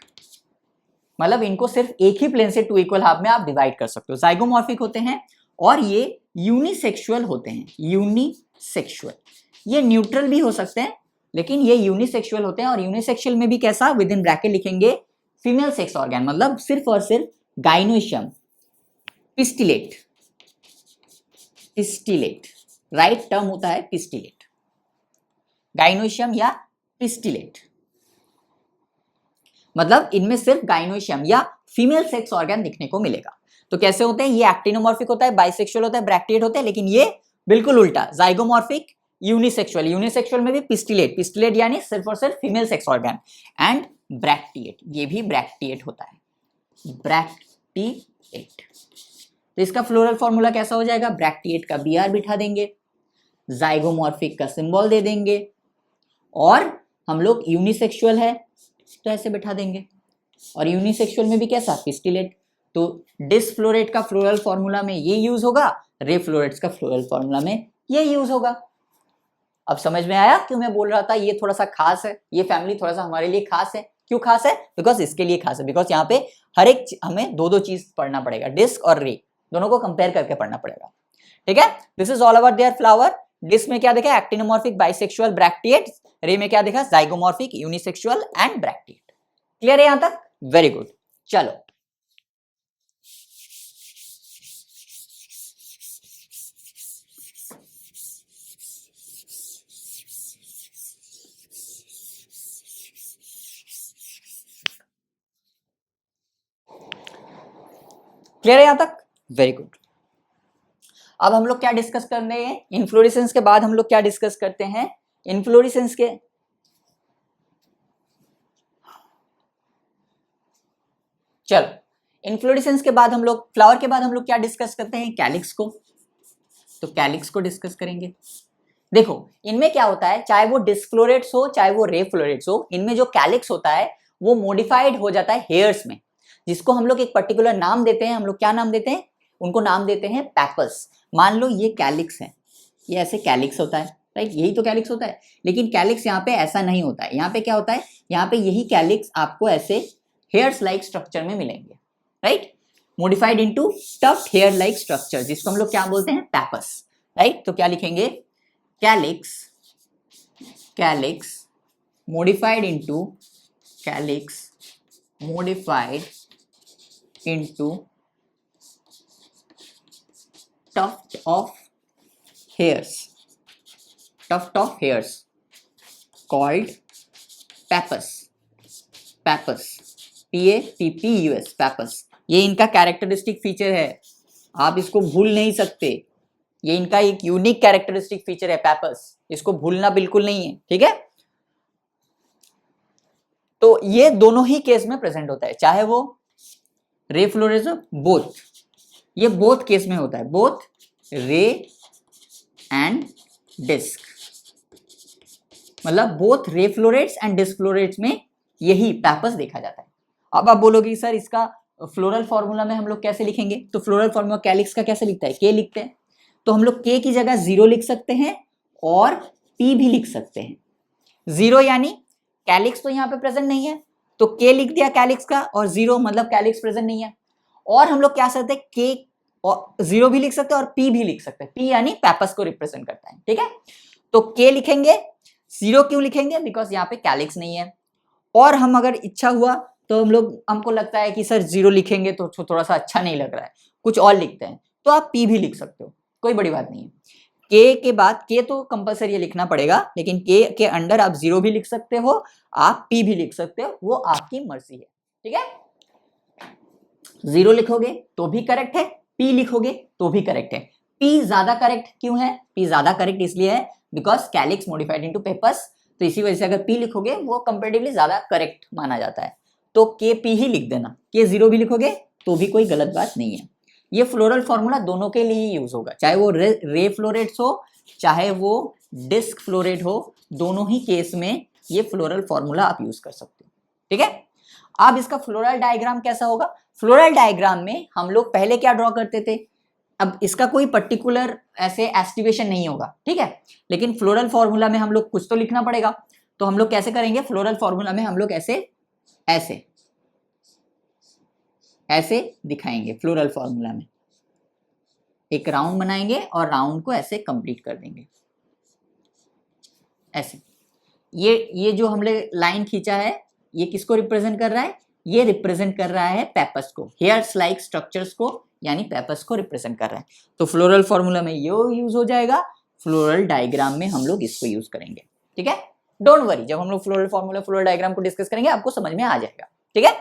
मतलब इनको सिर्फ एक ही प्लेन से टू इक्वल हाफ में आप डिवाइड कर सकते हो। जाइगोमॉर्फिक होते हैं और ये यूनिसेक्सुअल होते हैं। यूनिसेक्सुअल, ये न्यूट्रल भी हो सकते हैं लेकिन ये यूनिसेक्सुअल होते हैं। और यूनिसेक्सुअल में भी कैसा? विद इन ब्रैकेट लिखेंगे फीमेल सेक्स ऑर्गन, मतलब सिर्फ और सिर्फ गाइनोइशियम, पिस्टिलेट, पिस्टिलेट, राइट टर्म होता है पिस्टिलेट, गाइनोशियम या पिस्टिलेट, मतलब इनमें सिर्फ गाइनोशियम या फीमेल सेक्स ऑर्गन दिखने को मिलेगा। तो कैसे होते हैं, ये एक्टिनोमॉर्फिक होता है, बाइसेक्सुअल होता है, ब्रैक्टिएट होते हैं, लेकिन ये बिल्कुल उल्टा, जाइगोमॉर्फिक, यूनिसेक्सुअल, यूनिसेक्सुअल में भी पिस्टिलेट, पिस्टिलेट यानी सिर्फ और सिर्फ female sex organ, and bracteate, ये भी ब्रैक्टिएट होता है, ब्रैक्टिएट। तो इसका फ्लोरल फॉर्मूला कैसा हो जाएगा, ब्रैक्टिएट का Br बिठा देंगे, जाइगोमॉर्फिक का सिंबल दे देंगे, और हम लोग यूनिसेक्सुअल है तो ऐसे बिठा देंगे, और यूनिसेक्सुअल में भी कैसा, पिस्टिलेट। तो डिसफ्लोरेट का फ्लोरल फॉर्मूला में ये यूज होगा, रेफ्लोरेट्स का फ्लोरल फॉर्मूला में ये यूज होगा। अब समझ में आया क्यों मैं बोल रहा था ये थोड़ा सा खास है, ये फैमिली थोड़ा सा हमारे लिए खास है। क्यों खास है, बिकॉज इसके लिए खास है, बिकॉज यहाँ पे हर एक हमें दो दो चीज पढ़ना पड़ेगा, डिस्क और रे दोनों को कंपेयर करके पढ़ना पड़ेगा। ठीक है, this is all about their flower. Disc में क्या देखा, एक्टिनोमॉर्फिक, बाइसेक्सुअल, ब्रैक्टिएट। रे में क्या देखा, zygomorphic, unisexual and bracteate. Clear है यहां तक, वेरी गुड। चलो क्लियर है यहां तक, वेरी गुड। अब हम लोग क्या डिस्कस कर रहे हैं, इन्फ्लोरेसेंस के बाद हम लोग क्या डिस्कस करते हैं, इन्फ्लोरेसेंस के चलो इन्फ्लोरेसेंस के बाद हम लोग, फ्लावर के बाद हम लोग क्या डिस्कस करते हैं, कैलिक्स को। तो कैलिक्स को डिस्कस करेंगे। देखो इनमें क्या होता है, चाहे वो डिस्फ्लोरेट्स हो चाहे वो रेफ्लोरेट्स हो, इनमें जो कैलिक्स होता है वो मॉडिफाइड हो जाता है हेयर्स में, जिसको हम लोग एक पर्टिकुलर नाम देते हैं। हम लोग क्या नाम देते हैं, उनको नाम देते हैं पैपस। मान लो ये कैलिक्स है, ये ऐसे कैलिक्स होता है, राइट, यही तो कैलिक्स होता है। लेकिन कैलिक्स यहाँ पे ऐसा नहीं होता है, यहाँ पे क्या होता है, यहाँ पे यही कैलिक्स आपको ऐसे हेयर्स लाइक स्ट्रक्चर में मिलेंगे, right, modified into tuft hair like structure, जिसको हम लोग क्या बोलते हैं, पैपस, राइट। तो क्या लिखेंगे, calyx, calyx modified into calyx modified into tuft of hairs, tuft of hairs called pappus, pappus, P-A-P-P-U-S, pappus। ये इनका कैरेक्टरिस्टिक फीचर है, आप इसको भूल नहीं सकते, ये इनका एक यूनिक कैरेक्टरिस्टिक फीचर है पैपस, इसको भूलना बिल्कुल नहीं है, ठीक है। तो ये दोनों ही केस में प्रेजेंट होता है, चाहे वो रेफ्लोरेट्स, बोथ, ये बोथ केस में होता है, बोथ रे एंड डिस्क, मतलब बोथ रेफ्लोरेट्स एंड डिस्फ्लोरेट्स में यही पैपस देखा जाता है। अब आप बोलोगे सर इसका फ्लोरल फॉर्मूला में हम लोग कैसे लिखेंगे, तो फ्लोरल फॉर्मूला कैलिक्स का कैसे लिखता है, के लिखते हैं, तो हम लोग के की जगह 0 लिख सकते हैं और पी भी लिख सकते हैं। 0 यानी कैलिक्स तो यहाँ पे प्रेजेंट नहीं है, तो के लिख दिया कैलिक्स का, और 0 मतलब कैलिक्स प्रेजेंट नहीं है। और हम लोग क्या सकते हैं, के और 0 भी लिख सकते हैं और पी भी लिख सकते हैं, पी यानी पैपस को रिप्रेजेंट करता है, ठीक है। तो के लिखेंगे, 0 क्यों लिखेंगे, बिकॉज यहाँ पे कैलिक्स नहीं है। और हम अगर इच्छा हुआ तो हम लोग, हमको लगता है कि सर 0 लिखेंगे तो थोड़ा सा अच्छा नहीं लग रहा है, कुछ और लिखते हैं, तो आप पी भी लिख सकते हो, कोई बड़ी बात नहीं है। के के बाद, के तो कंपलसरी लिखना पड़ेगा, लेकिन के अंडर आप 0 भी लिख सकते हो, आप पी भी लिख सकते हो, वो आपकी मर्जी है, ठीक है। 0 लिखोगे तो भी करेक्ट है, पी लिखोगे तो भी करेक्ट है। पी ज्यादा करेक्ट क्यों है, पी ज्यादा करेक्ट इसलिए है because calyx modified into papers, तो इसी वजह से अगर पी लिखोगे वो कंपैरेटिवली ज्यादा करेक्ट माना जाता है। तो के पी ही लिख देना, के 0 भी लिखोगे तो भी कोई गलत बात नहीं है। ये फ्लोरल फॉर्मूला दोनों के लिए यूज होगा, चाहे वो रे फ्लोरेट्स हो चाहे वो डिस्क फ्लोरेट हो, दोनों ही केस में ये फ्लोरल फॉर्मूला आप यूज कर सकते हो, ठीक है। अब इसका फ्लोरल डायग्राम कैसा होगा, फ्लोरल डायग्राम में हम लोग पहले क्या ड्रॉ करते थे, अब इसका कोई पर्टिकुलर ऐसे एस्टिवेशन नहीं होगा, ठीक है, लेकिन फ्लोरल फॉर्मूला में हम लोग कुछ तो लिखना पड़ेगा। तो हम लोग कैसे करेंगे, फ्लोरल फॉर्मूला में हम लोग ऐसे ऐसे ऐसे दिखाएंगे, फ्लोरल फॉर्मूला में एक राउंड बनाएंगे और राउंड को ऐसे कंप्लीट कर देंगे, ऐसे। ये जो हमने लाइन खींचा है ये किसको रिप्रेजेंट कर रहा है, ये रिप्रेजेंट कर रहा है पेपस को, हेयर्स लाइक स्ट्रक्चर्स को, यानी पेपस को रिप्रेजेंट कर रहा है। तो फ्लोरल फॉर्मूला में ये यूज हो जाएगा, फ्लोरल डायग्राम में हम लोग इसको यूज करेंगे। ठीक है, डोंट वरी, जब हम लोग फ्लोरल फॉर्मूला फ्लोरल डायग्राम को डिस्कस करेंगे आपको समझ में आ जाएगा। ठीक है,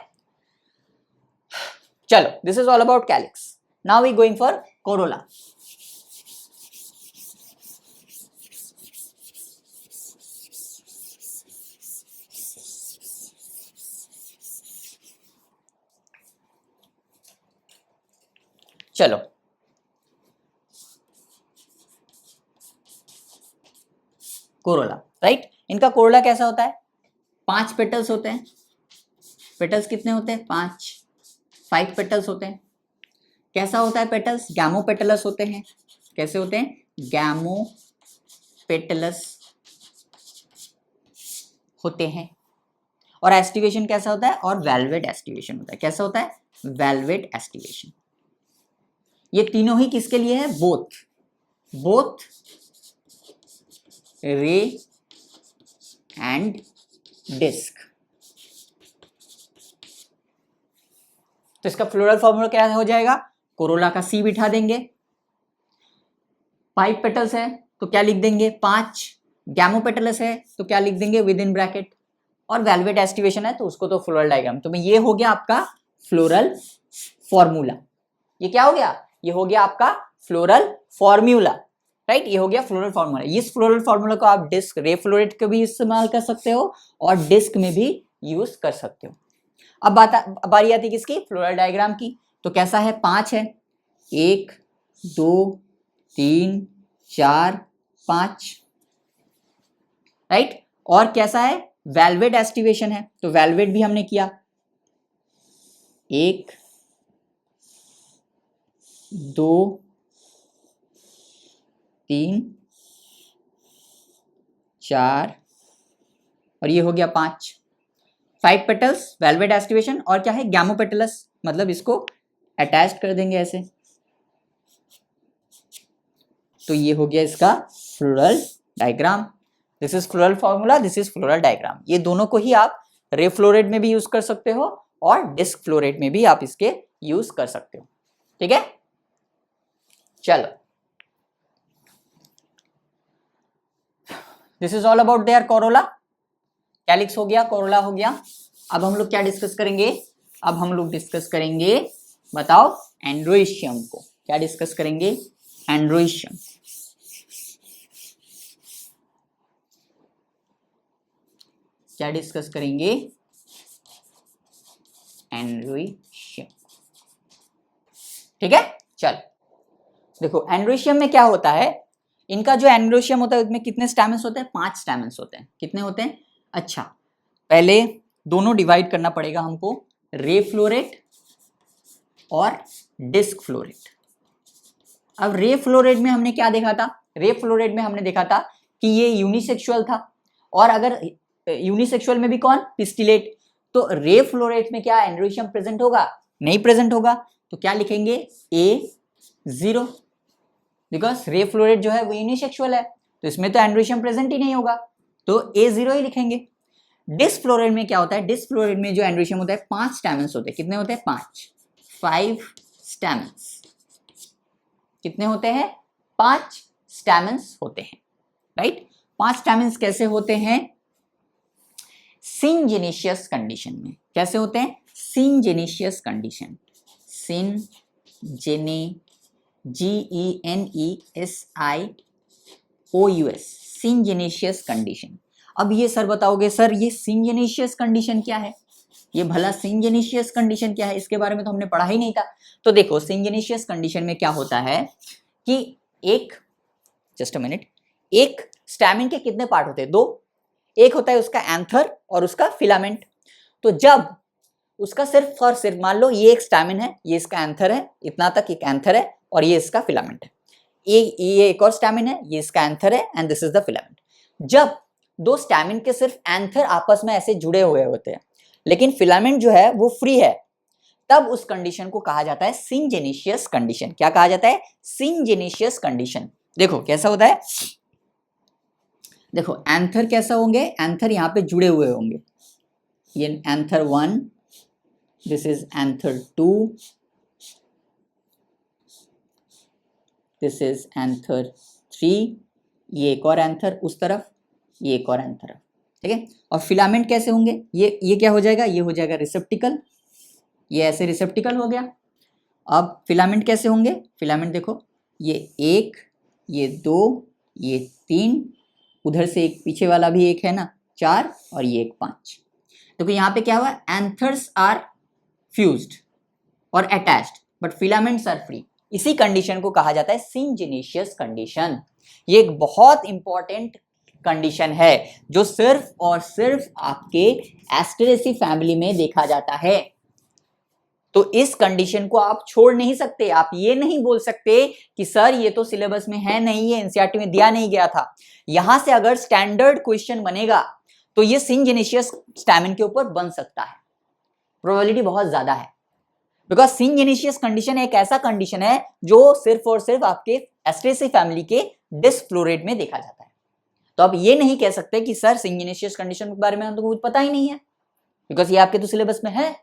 चलो, this is all about calyx. Now we going for corolla. चलो, कोरोला, राइट। इनका कोरोला कैसा होता है? 5 पेटल्स होते हैं। पेटल्स कितने होते हैं? 5 पेटल्स होते हैं। कैसा होता है पेटल्स? गैमो पेटलस होते हैं। कैसे होते हैं? गैमो पेटलस होते हैं। और एस्टिवेशन कैसा होता है? और वेलवेट एस्टिवेशन होता है। कैसा होता है? Velvet aestivation. ये तीनों ही किसके लिए है? Both ray and disc. तो इसका फ्लोरल फॉर्मूला क्या हो जाएगा? कोरोला का सी बिठा देंगे, 5 पेटल्स है तो क्या लिख देंगे? 5। गैमो पेटलस है तो क्या लिख देंगे? With in bracket. और वेलवेट एस्टिवेशन है तो उसको तो फ्लोरल डायग्राम। तो ये हो गया आपका फ्लोरल फॉर्मूला। ये क्या हो गया? ये हो गया आपका फ्लोरल फॉर्मूला, राइट। ये हो गया फ्लोरल फॉर्मूला। इस फ्लोरल फॉर्मूला को आप डिस्क रे फ्लोरेट का भी इस्तेमाल कर सकते हो और डिस्क में भी यूज कर सकते हो। अब बारी आती है किसकी? फ्लोरल डायग्राम की। तो कैसा है? 5 है, 1 2 3 4 5, राइट। और कैसा है? वेलवेट एस्टिवेशन है, तो वेलवेट भी हमने किया, 1 2 3 4 और ये हो गया 5 पेटल्स, वेलवेट एस्टिवेशन। और क्या है? गैमो पेटलस, मतलब इसको अटैच कर देंगे ऐसे। तो ये हो गया इसका floral diagram. This is floral formula, this is floral diagram. ये दोनों को ही आप रे फ्लोरेट में भी यूज कर सकते हो और डिस्क फ्लोरेट में भी आप इसके यूज कर सकते हो। ठीक है, चलो, this is all about there Corolla. Calyx हो गया, कोरोला हो गया। अब हम लोग क्या डिस्कस करेंगे? अब हम लोग डिस्कस करेंगे, बताओ, एंड्रोइशियम को। क्या डिस्कस करेंगे? एंड्रोइशियम। क्या डिस्कस करेंगे? एंड्रोइशियम। ठीक है, चल देखो, एंड्रोइशियम में क्या होता है? इनका जो एंड्रोइशियम होता है उसमें कितने स्टैमेंस होते हैं? 5 स्टैमेंस होते हैं। कितने होते हैं? अच्छा, पहले दोनों डिवाइड करना पड़ेगा हमको, रे फ्लोरेट और डिस्क फ्लोरेट। अब रे फ्लोरेट में हमने क्या देखा था? रे फ्लोरेट में हमने देखा था कि ये यूनिसेक्सुअल था, और अगर यूनिसेक्सुअल में भी कौन? पिस्टिलेट। तो रे फ्लोरेट में क्या एंड्रोइशियम प्रेजेंट होगा? नहीं प्रेजेंट होगा। तो क्या लिखेंगे? A0, बिकॉज रे फ्लोरेट जो है वो यूनिसेक्सुअल है, तो इसमें तो एंड्रोइशियम प्रेजेंट ही नहीं होगा, तो A0 ही लिखेंगे। डिस्क फ्लोरेट में क्या होता है? डिस्क फ्लोरेट में जो एंड्रोइशियम होता है 5 स्टैमेंस होते हैं। कितने होते हैं? 5 स्टैमेंस। कितने होते हैं? 5 स्टैमेंस होते हैं, राइट। 5 स्टैमेंस कैसे होते हैं? सिंजेनिशियस कंडीशन में। कैसे होते हैं? Syngenesious condition. Syngene GENESIOUS, syngenesious condition. अब ये सर बताओगे, सर ये सिंजेनिशियस कंडीशन क्या है? ये भला सिंजेनिशियस कंडीशन क्या है? इसके बारे में तो हमने पढ़ा ही नहीं था। तो देखो, सिंजेनिशियस कंडीशन में क्या होता है कि एक, जस्ट अ मिनट, एक स्टैमिन के कितने पार्ट होते हैं? 2। एक होता है उसका एंथर और उसका फिलामेंट। तो जब उसका सिर्फ और सिर्फ, मान लो ये एक स्टैमिन है, ये इसका एंथर है, इतना तक एक एंथर है और ये इसका फिलामेंट है। ये एक और स्टैमिन है, ये इसका एंथर है and this is the filament. जब 2 स्टैमिन के सिर्फ एंथर आपस में ऐसे जुड़े हुए होते हैं, लेकिन फिलामेंट जो है वो फ्री है, तब उस कंडीशन को कहा जाता है सिंजेनिशियस कंडीशन। क्या कहा जाता है? सिंजेनिशियस कंडीशन। देखो कैसा होता है, देखो एंथर कैसा होंगे? एंथर यहाँ पे जुड़े हुए होंगे, ये anther 1 this is anther 2, this is anther 3, ये एक और एंथर उस तरफ, ये एक और एंथर, ठीक है। और फिलामेंट कैसे होंगे, ये क्या हो जाएगा, ये हो जाएगा रिसेप्टिकल, ये ऐसे रिसेप्टिकल हो गया। अब फिलामेंट कैसे होंगे, फिलामेंट देखो, ये 1, ये 2, ये 3, उधर से एक पीछे वाला भी एक है ना 4, और ये एक 5। देखो यहाँ पे क्या हुआ, एंथर्स आर फ्यूज्ड और attached but filaments are free. इसी कंडीशन को कहा जाता है सिंजिनेशियस कंडीशन। ये एक बहुत इंपॉर्टेंट कंडीशन है जो सिर्फ और सिर्फ आपके एस्टेरेसी फैमिली में देखा जाता है। तो इस कंडीशन को आप छोड़ नहीं सकते। आप ये नहीं बोल सकते कि सर ये तो सिलेबस में है नहीं, ये एनसीईआरटी में दिया नहीं गया था। यहां से अगर स्टैंडर्ड क्वेश्चन बनेगा तो ये सिंजिनेशियस स्टैमिन के ऊपर बन सकता है, प्रोबेबिलिटी बहुत ज्यादा है। बिकॉज सिंजिनेशियस कंडीशन एक ऐसा कंडीशन है जो सिर्फ और सिर्फ आपके एस्टेरेसी फैमिली के डिस्फ्लोरेट में देखा जाता है। तो आप ये नहीं कह सकते कि सर सिंजिनेशियस कंडीशन के बारे में हमको कुछ पता ही नहीं है, बिकॉज ये आपके तो सिलेबस में है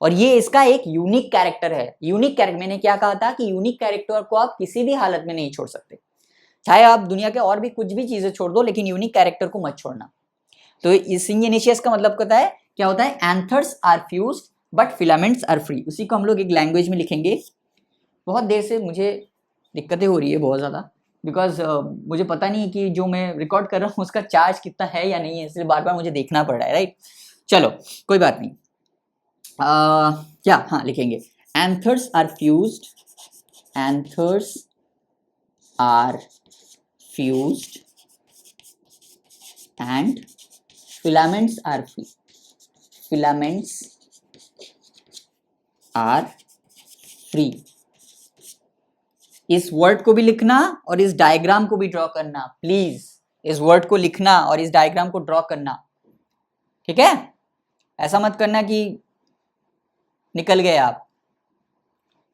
और ये इसका एक यूनिक कैरेक्टर है। यूनिक कैरेक्टर, मैंने क्या कहा था कि यूनिक कैरेक्टर को आप किसी भी हालत में नहीं छोड़ सकते, चाहे आप दुनिया के और भी कुछ भी चीजें छोड़ दो, लेकिन यूनिक कैरेक्टर को मत छोड़ना। तो इस सिंजिनेशियस का मतलब होता है, क्या होता है, anthers are fused but filaments are free. उसी को हम लोग एक लैंग्वेज में लिखेंगे। बहुत देर से मुझे दिक्कतें हो रही है बहुत ज़्यादा, बिकॉज मुझे पता नहीं कि जो मैं रिकॉर्ड कर रहा हूँ उसका चार्ज कितना है या नहीं है, इसलिए बार बार मुझे देखना पड़ रहा है, राइट। चलो कोई बात नहीं। क्या, हाँ लिखेंगे, anthers are fused, anthers are fused and filaments are free, filaments are free. इस वर्ड को भी लिखना और इस डायग्राम को भी ड्रॉ करना प्लीज। इस वर्ड को लिखना और इस डायग्राम को ड्रॉ करना, ठीक है। ऐसा मत करना कि निकल गए आप।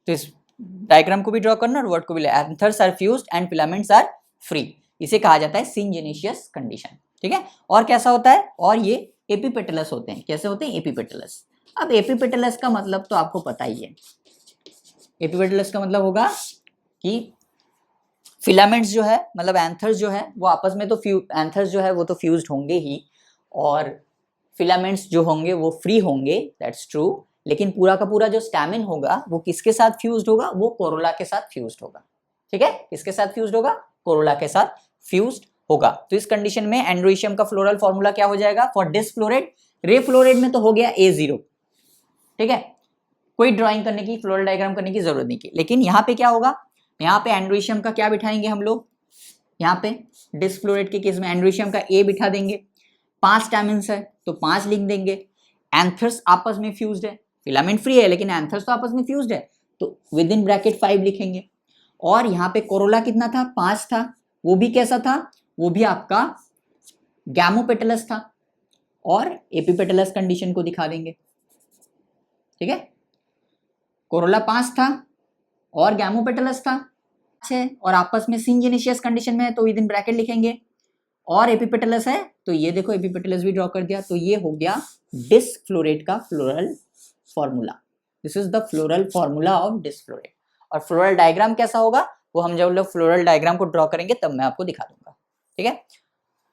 तो इस डायग्राम को भी ड्रॉ करना और वर्ड को भी। Anthers are fused and filaments are free, इसे कहा जाता है सिंजिनेशियस कंडीशन, ठीक है। और कैसा होता है, और ये एपिपेटलस होते हैं। कैसे होते हैं, एपिपेटलस। अब एपिपेटलस का मतलब तो आपको पता ही है। एपिपेटलस का मतलब होगा कि फिलामेंट्स जो है, मतलब एंथर्स जो है वो आपस में तो एंथर्स जो है वो तो फ्यूज्ड होंगे ही, और फिलामेंट्स जो होंगे वो फ्री होंगे, दैट्स ट्रू। लेकिन पूरा का पूरा जो स्टैमिन होगा वो किसके साथ फ्यूज्ड होगा, वो कोरोला के साथ फ्यूज्ड होगा, ठीक है। किसके साथ फ्यूज्ड होगा, कोरोला के साथ फ्यूज्ड होगा। तो इस कंडीशन में एंड्रोइशियम का फ्लोरल फॉर्मूला क्या हो जाएगा, फॉर डिस्फ्लोरेट। रेफ्लोरेट में तो हो गया A0, ठीक है, कोई ड्राइंग करने की, फ्लोरल डायग्राम करने की जरूरत नहीं की। लेकिन यहाँ पे क्या होगा, यहाँ पे एंड्रोइशियम का क्या बिठाएंगे हम लोग, यहाँ पे डिस्फ्लोरेट के केस में एंड्रोइशियम का A बिठा देंगे। 5 स्टैमिन्स है तो 5 लिख देंगे। एंथर्स आपस में फ्यूज्ड है, फिलामेंट फ्री है लेकिन एंथर्स तो आपस में फ्यूज्ड है, तो विद इन ब्रैकेट 5 लिखेंगे। और यहाँ पे कोरोला कितना था, 5 था, वो भी कैसा था, वो भी आपका गैमोपेटलस था। और एपिपेटलस कंडीशन को दिखा देंगे, ठीक है। कोरोला 5 था और गैमोपेटलस था है, और आपस में सिंजिनेशियस कंडीशन में है तो विद इन ब्रैकेट लिखेंगे। और एपिपेटलस है तो ये देखो एपिपेटलस भी ड्रॉ कर दिया, तो ये हो गया डिस्फ्लोरेट का floral formula. This is the floral formula of disc floret. और फ्लोरल डायग्राम कैसा होगा वो हम जब लोग फ्लोरल डायग्राम को ड्रॉ करेंगे तब मैं आपको दिखा दूंगा, ठीक है।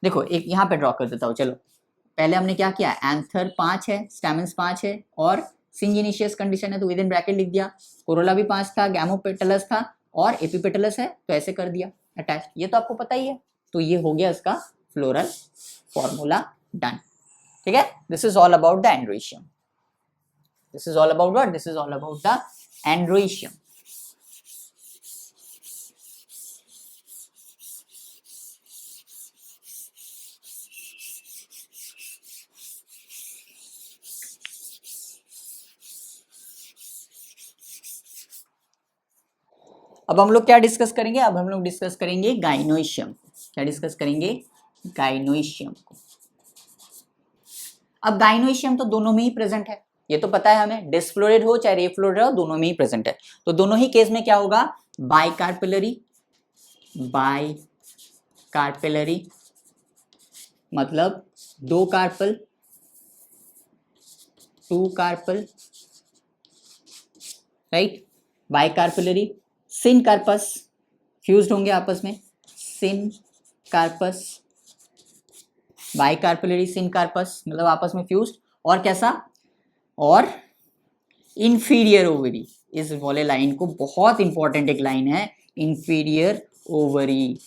देखो एक यहाँ पे ड्रॉ कर देता हूँ। चलो पहले हमने क्या किया, एंथर 5 है, स्टैमिन्स 5 है और सिंजिनेशियस कंडीशन है तो विद इन ब्रैकेट लिख दिया। कोरोला भी 5 था, गैमोपेटलस था और एपिपेटलस है तो ऐसे कर दिया अटैच। ये तो आपको पता ही है। तो ये हो गया इसका फ्लोरल फॉर्मूला, डन, ठीक है। This is all about the androecium. This is all about what, this is all about the androecium. अब हम लोग क्या डिस्कस करेंगे, अब हम लोग डिस्कस करेंगे गाइनोइशियम। क्या डिस्कस करेंगे, गाइनोइशियम को। अब गाइनोइशियम तो दोनों में ही प्रेजेंट है, ये तो पता है हमें, डिस्फ्लोरेट हो चाहे रेफ्लोरेट हो दोनों में ही प्रेजेंट है। तो दोनों ही केस में क्या होगा, बाइकार्पेलरी, बाइकार्पेलरी मतलब 2 कार्पल, 2 कार्पल राइट। बाइकार्पलरी, सिन कार्पस, फ्यूज्ड होंगे आपस में, सिन कार्पस, बाइकार्पलरी सिन कार्पस मतलब आपस में फ्यूज्ड। और कैसा, और इंफीरियर ओवरी, इस वाले लाइन को बहुत इंपॉर्टेंट एक लाइन है, इंफीरियर ओवरी।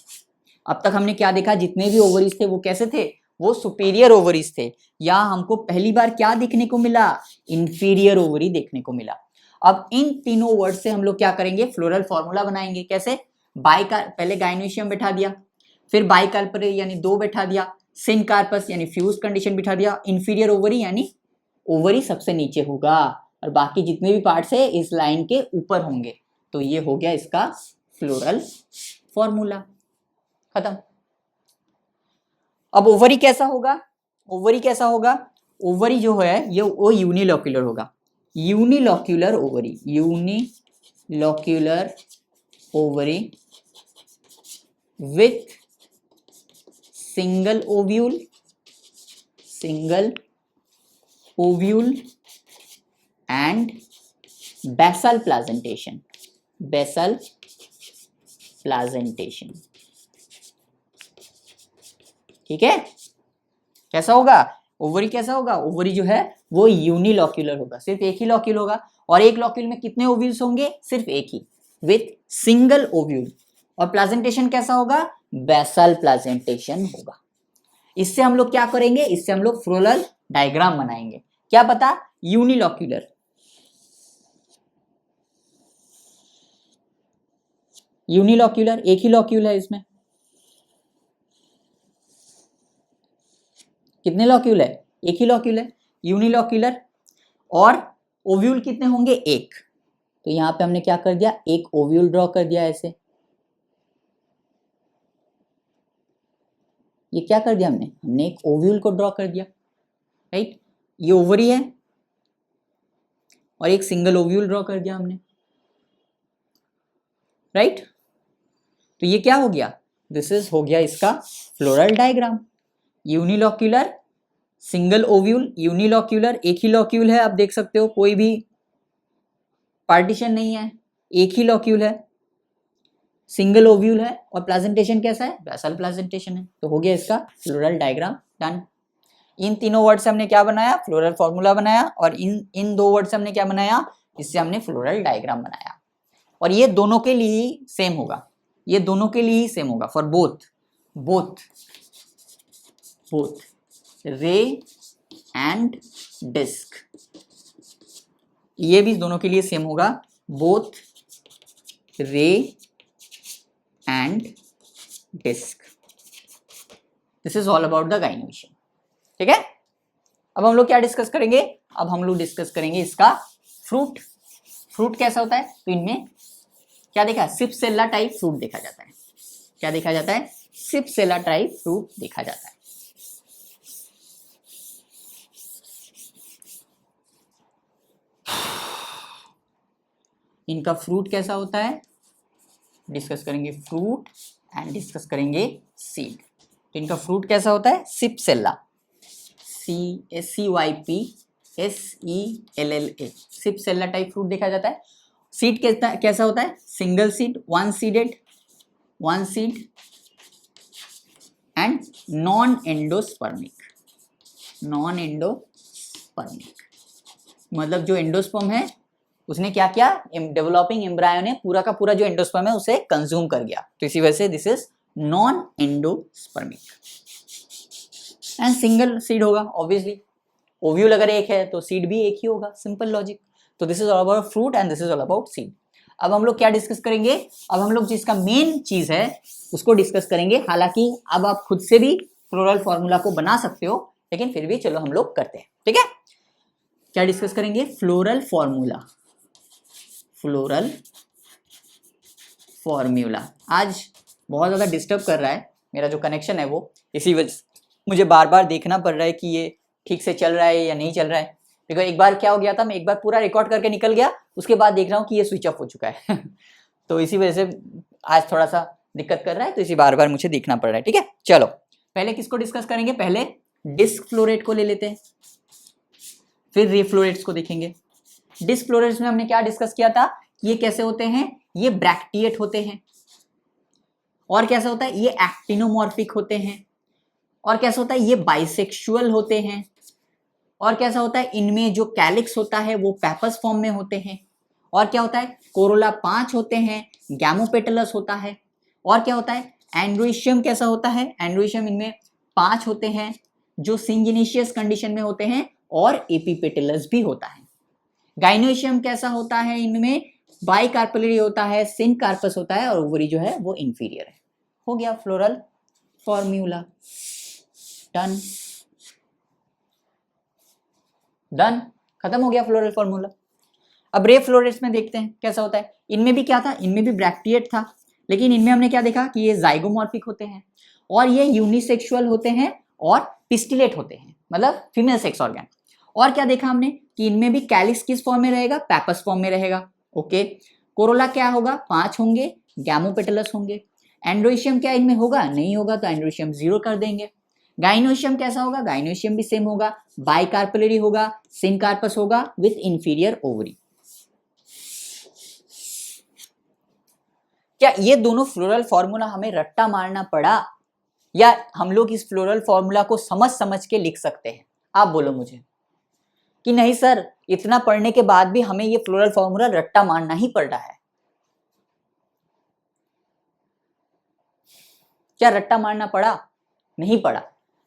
अब तक हमने क्या देखा, जितने भी ओवरीज थे वो कैसे थे, वो सुपीरियर ओवरीज थे। यहाँ हमको पहली बार क्या देखने को मिला, इंफीरियर ओवरी देखने को मिला। अब इन तीनों वर्ड से हम लोग क्या करेंगे, फ्लोरल फॉर्मूला बनाएंगे। कैसे, पहले गाइनोइशियम बैठा दिया, फिर बाइकार्पलरी यानी दो बैठा दिया, सिन कार्पस यानी फ्यूज कंडीशन बिठा दिया, इंफीरियर ओवरी यानी ओवरी सबसे नीचे होगा और बाकी जितने भी पार्ट्स है इस लाइन के ऊपर होंगे। तो ये हो गया इसका फ्लोरल फॉर्मूला, खत्म। अब ओवरी कैसा होगा, ओवरी कैसा होगा, ओवरी जो है ये वो यूनिलॉक्यूलर होगा, unilocular ovary, unilocular ovary with single ovule, single ovule and basal placentation, basal placentation. ठीक है, कैसा होगा ओवरी, कैसा होगा ओवरी जो है वो यूनिलॉक्यूलर होगा, सिर्फ एक ही लॉक्यूल होगा। और एक लॉक्यूल में कितने ओव्यूल्स होंगे, सिर्फ एक ही, विथ सिंगल ओव्यूल। और प्लाजेंटेशन कैसा होगा, बेसल प्लाजेंटेशन होगा। इससे हम लोग क्या करेंगे, इससे हम लोग फ्लोरल डायग्राम बनाएंगे। क्या पता, यूनिलॉक्यूलर, यूनिलॉक्यूलर एक ही लॉक्यूल है, इसमें कितने लॉक्यूल है, एक ही लॉक्यूल है, यूनिलॉक्यूलर। और ओव्यूल कितने होंगे, एक। तो यहां पे हमने क्या कर दिया, एक ओव्यूल ड्रॉ कर दिया ऐसे। ये क्या कर दिया हमने एक ओव्यूल को ड्रॉ कर दिया, राइट। ये ओवरी है और एक सिंगल ओव्यूल ड्रॉ कर दिया हमने, राइट। तो ये क्या हो गया, दिस इज हो गया इसका floral diagram. Unilocular, single ovule, unilocular एक ही लॉक्यूल है, आप देख सकते हो कोई भी पार्टीशन नहीं है, एक ही लॉक्यूल है, सिंगल ओव्यूल है और प्लेजेंटेशन कैसा है, बेसल प्लेजेंटेशन है। तो हो गया इसका फ्लोरल डायग्राम डन। इन तीनों वर्ड से हमने क्या बनाया, फ्लोरल फॉर्मूला बनाया। और इन दो वर्ड से हमने क्या बनाया, इससे हमने फ्लोरल डायग्राम बनाया। और ये दोनों के लिए ही सेम होगा, ये दोनों के लिए ही सेम होगा, for both ray and disc, ये भी दोनों के लिए सेम होगा, both ray and disc. This is all about the gynoecium. ठीक है, अब हम लोग क्या डिस्कस करेंगे, अब हम लोग डिस्कस करेंगे इसका फ्रूट। फ्रूट कैसा होता है, तो इनमें क्या देखा, सिपसेल्ला टाइप फ्रूट देखा जाता है। क्या देखा जाता है, सिपसेल्ला टाइप फ्रूट देखा जाता है। इनका फ्रूट कैसा होता है, डिस्कस करेंगे फ्रूट एंड डिस्कस करेंगे सीड। तो इनका फ्रूट कैसा होता है, सिपसेल्ला, CYPSELLA, सिपसेल्ला टाइप फ्रूट देखा जाता है। सीड कैसा होता है, single seed, one seed and non endospermic, मतलब जो एंडोस्पर्म है उसने क्या किया, डेवलपिंग एम्ब्रायो ने पूरा का पूरा जो एंडोस्पर्म है उसे कंज्यूम कर गया, तो इसी वजह से this is non endospermic. And single seed होगा ऑब्वियसली, ओव्यूल अगर एक है तो सीड भी एक ही होगा, सिंपल लॉजिक। तो this is all about fruit and this is all about seed. अब हम लोग क्या डिस्कस करेंगे, अब हम लोग जिसका मेन चीज है उसको डिस्कस करेंगे। हालांकि अब आप खुद से भी फ्लोरल फॉर्मूला को बना सकते हो, लेकिन फिर भी चलो हम लोग करते हैं। ठीक है, क्या डिस्कस करेंगे, फ्लोरल फॉर्मूला, फ्लोरल फॉर्मूला। आज बहुत ज़्यादा डिस्टर्ब कर रहा है मेरा जो कनेक्शन है वो, इसी वजह से मुझे बार बार देखना पड़ रहा है कि ये ठीक से चल रहा है या नहीं चल रहा है। देखो एक बार क्या हो गया था, मैं एक बार पूरा रिकॉर्ड करके निकल गया, उसके बाद देख रहा हूँ कि ये स्विच ऑफ हो चुका है तो इसी वजह से आज थोड़ा सा दिक्कत कर रहा है, तो इसी बार बार मुझे देखना पड़ रहा है। ठीक है, चलो पहले किसको डिस्कस करेंगे, पहले डिस्क फ्लोरेट को ले लेते हैं, फिर रिफ्लोरेट्स को देखेंगे। डिस्फ्लोरेट्स में हमने क्या डिस्कस किया था, ये कैसे होते हैं, ये ब्रैक्टिएट होते हैं, और कैसा होता है, ये एक्टिनोमॉर्फिक होते हैं, और कैसा होता है, ये बाइसेक्सुअल होते हैं, और कैसा होता है, इनमें जो कैलिक्स होता है वो पेपस फॉर्म में होते हैं, और क्या होता है, कोरोला 5 होते हैं, गैमोपेटलस होता है, और क्या होता है, एंड्रोइशियम कैसा होता है, एंड्रोइशियम इनमें 5 होते हैं जो सिंजिनिशियस कंडीशन में होते हैं, और एपिपेटलस भी होता है। गाइनोइशियम कैसा होता है, इनमें बाइकार्पेलरी होता है, सिनकार्पस होता है, और ओवरी जो है वो इंफीरियर है। हो गया फ्लोरल फॉर्म्यूला, डन डन, खत्म हो गया फ्लोरल फॉर्मूला। अब रे फ्लोरेट्स में देखते हैं कैसा होता है। इनमें भी क्या था, इनमें भी ब्रैक्टिएट था, लेकिन इनमें हमने क्या देखा कि ये जाइगोमॉर्फिक होते हैं, और ये यूनिसेक्सुअल होते हैं, और पिस्टिलेट होते हैं, मतलब फीमेल सेक्स ऑर्गन। और क्या देखा हमने कि इनमें भी कैलिक्स किस फॉर्म में रहेगा, पेपस फॉर्म में रहेगा। ओके, कोरोला क्या होगा, 5 होंगे, गैमोपेटलस होंगे। एंड्रोइशियम क्या इनमें होगा, नहीं होगा, तो एंड्रोइशियम 0 कर देंगे। गाइनोशियम कैसा होगा, गाइनोशियम भी सेम होगा, बाइकार्पेलरी होगा, सिनकार्पस होगा विथ इंफीरियर ओवरी। क्या ये दोनों फ्लोरल फॉर्मूला हमें रट्टा मारना पड़ा, या हम लोग इस फ्लोरल फॉर्मूला को समझ समझ के लिख सकते हैं? आप बोलो मुझे कि नहीं सर, इतना पढ़ने के बाद भी हमें ये फ्लोरल फॉर्मूला रट्टा मारना ही पड़ रहा है। क्या रट्टा मारना पड़ा? नहीं पड़ा।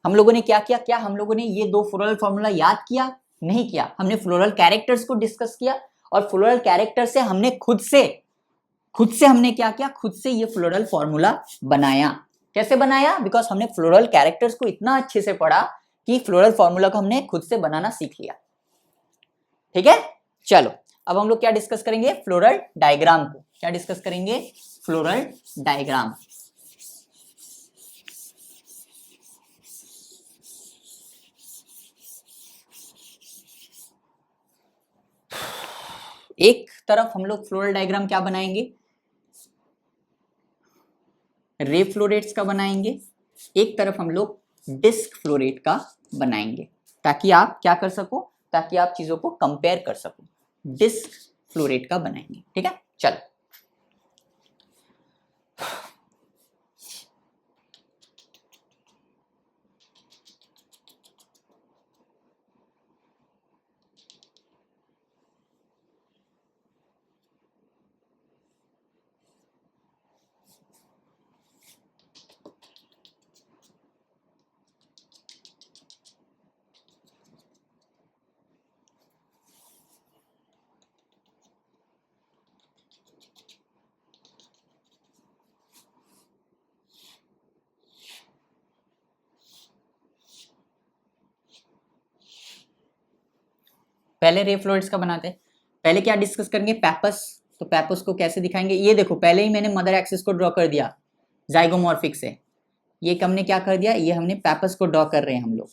हम लोगों ने क्या किया, क्या हम लोगों ने ये 2 फ्लोरल फॉर्मूला याद किया? नहीं किया। हमने फ्लोरल कैरेक्टर्स को डिस्कस किया, और फ्लोरल कैरेक्टर से हमने खुद से हमने क्या किया, खुद से ये फ्लोरल फॉर्मूला बनाया। कैसे बनाया? बिकॉज हमने फ्लोरल कैरेक्टर्स को इतना अच्छे से पढ़ा कि फ्लोरल फॉर्मूला को हमने खुद से बनाना सीख लिया। ठीक है, चलो अब हम लोग क्या डिस्कस करेंगे, फ्लोरल डायग्राम को। क्या डिस्कस करेंगे, फ्लोरल डायग्राम। एक तरफ हम लोग फ्लोरल डायग्राम क्या बनाएंगे, रे फ्लोरेट्स का बनाएंगे, एक तरफ हम लोग डिस्क फ्लोरेट का बनाएंगे, ताकि आप क्या कर सको, ताकि आप चीजों को कंपेयर कर सको। डिस्क फ्लोरेट का बनाएंगे, ठीक है। चलो पहले रे फ्लोरेट्स का बनाते हैं। पहले क्या डिस्कस करेंगे, पेपस। तो पेपस को कैसे दिखाएंगे, ये देखो पहले ही मैंने मदर एक्सिस को ड्रॉ कर दिया जाइगोमॉर्फिक से। ये हमने क्या कर दिया, ये हमने पेपस को ड्रॉ कर रहे हैं हम लोग।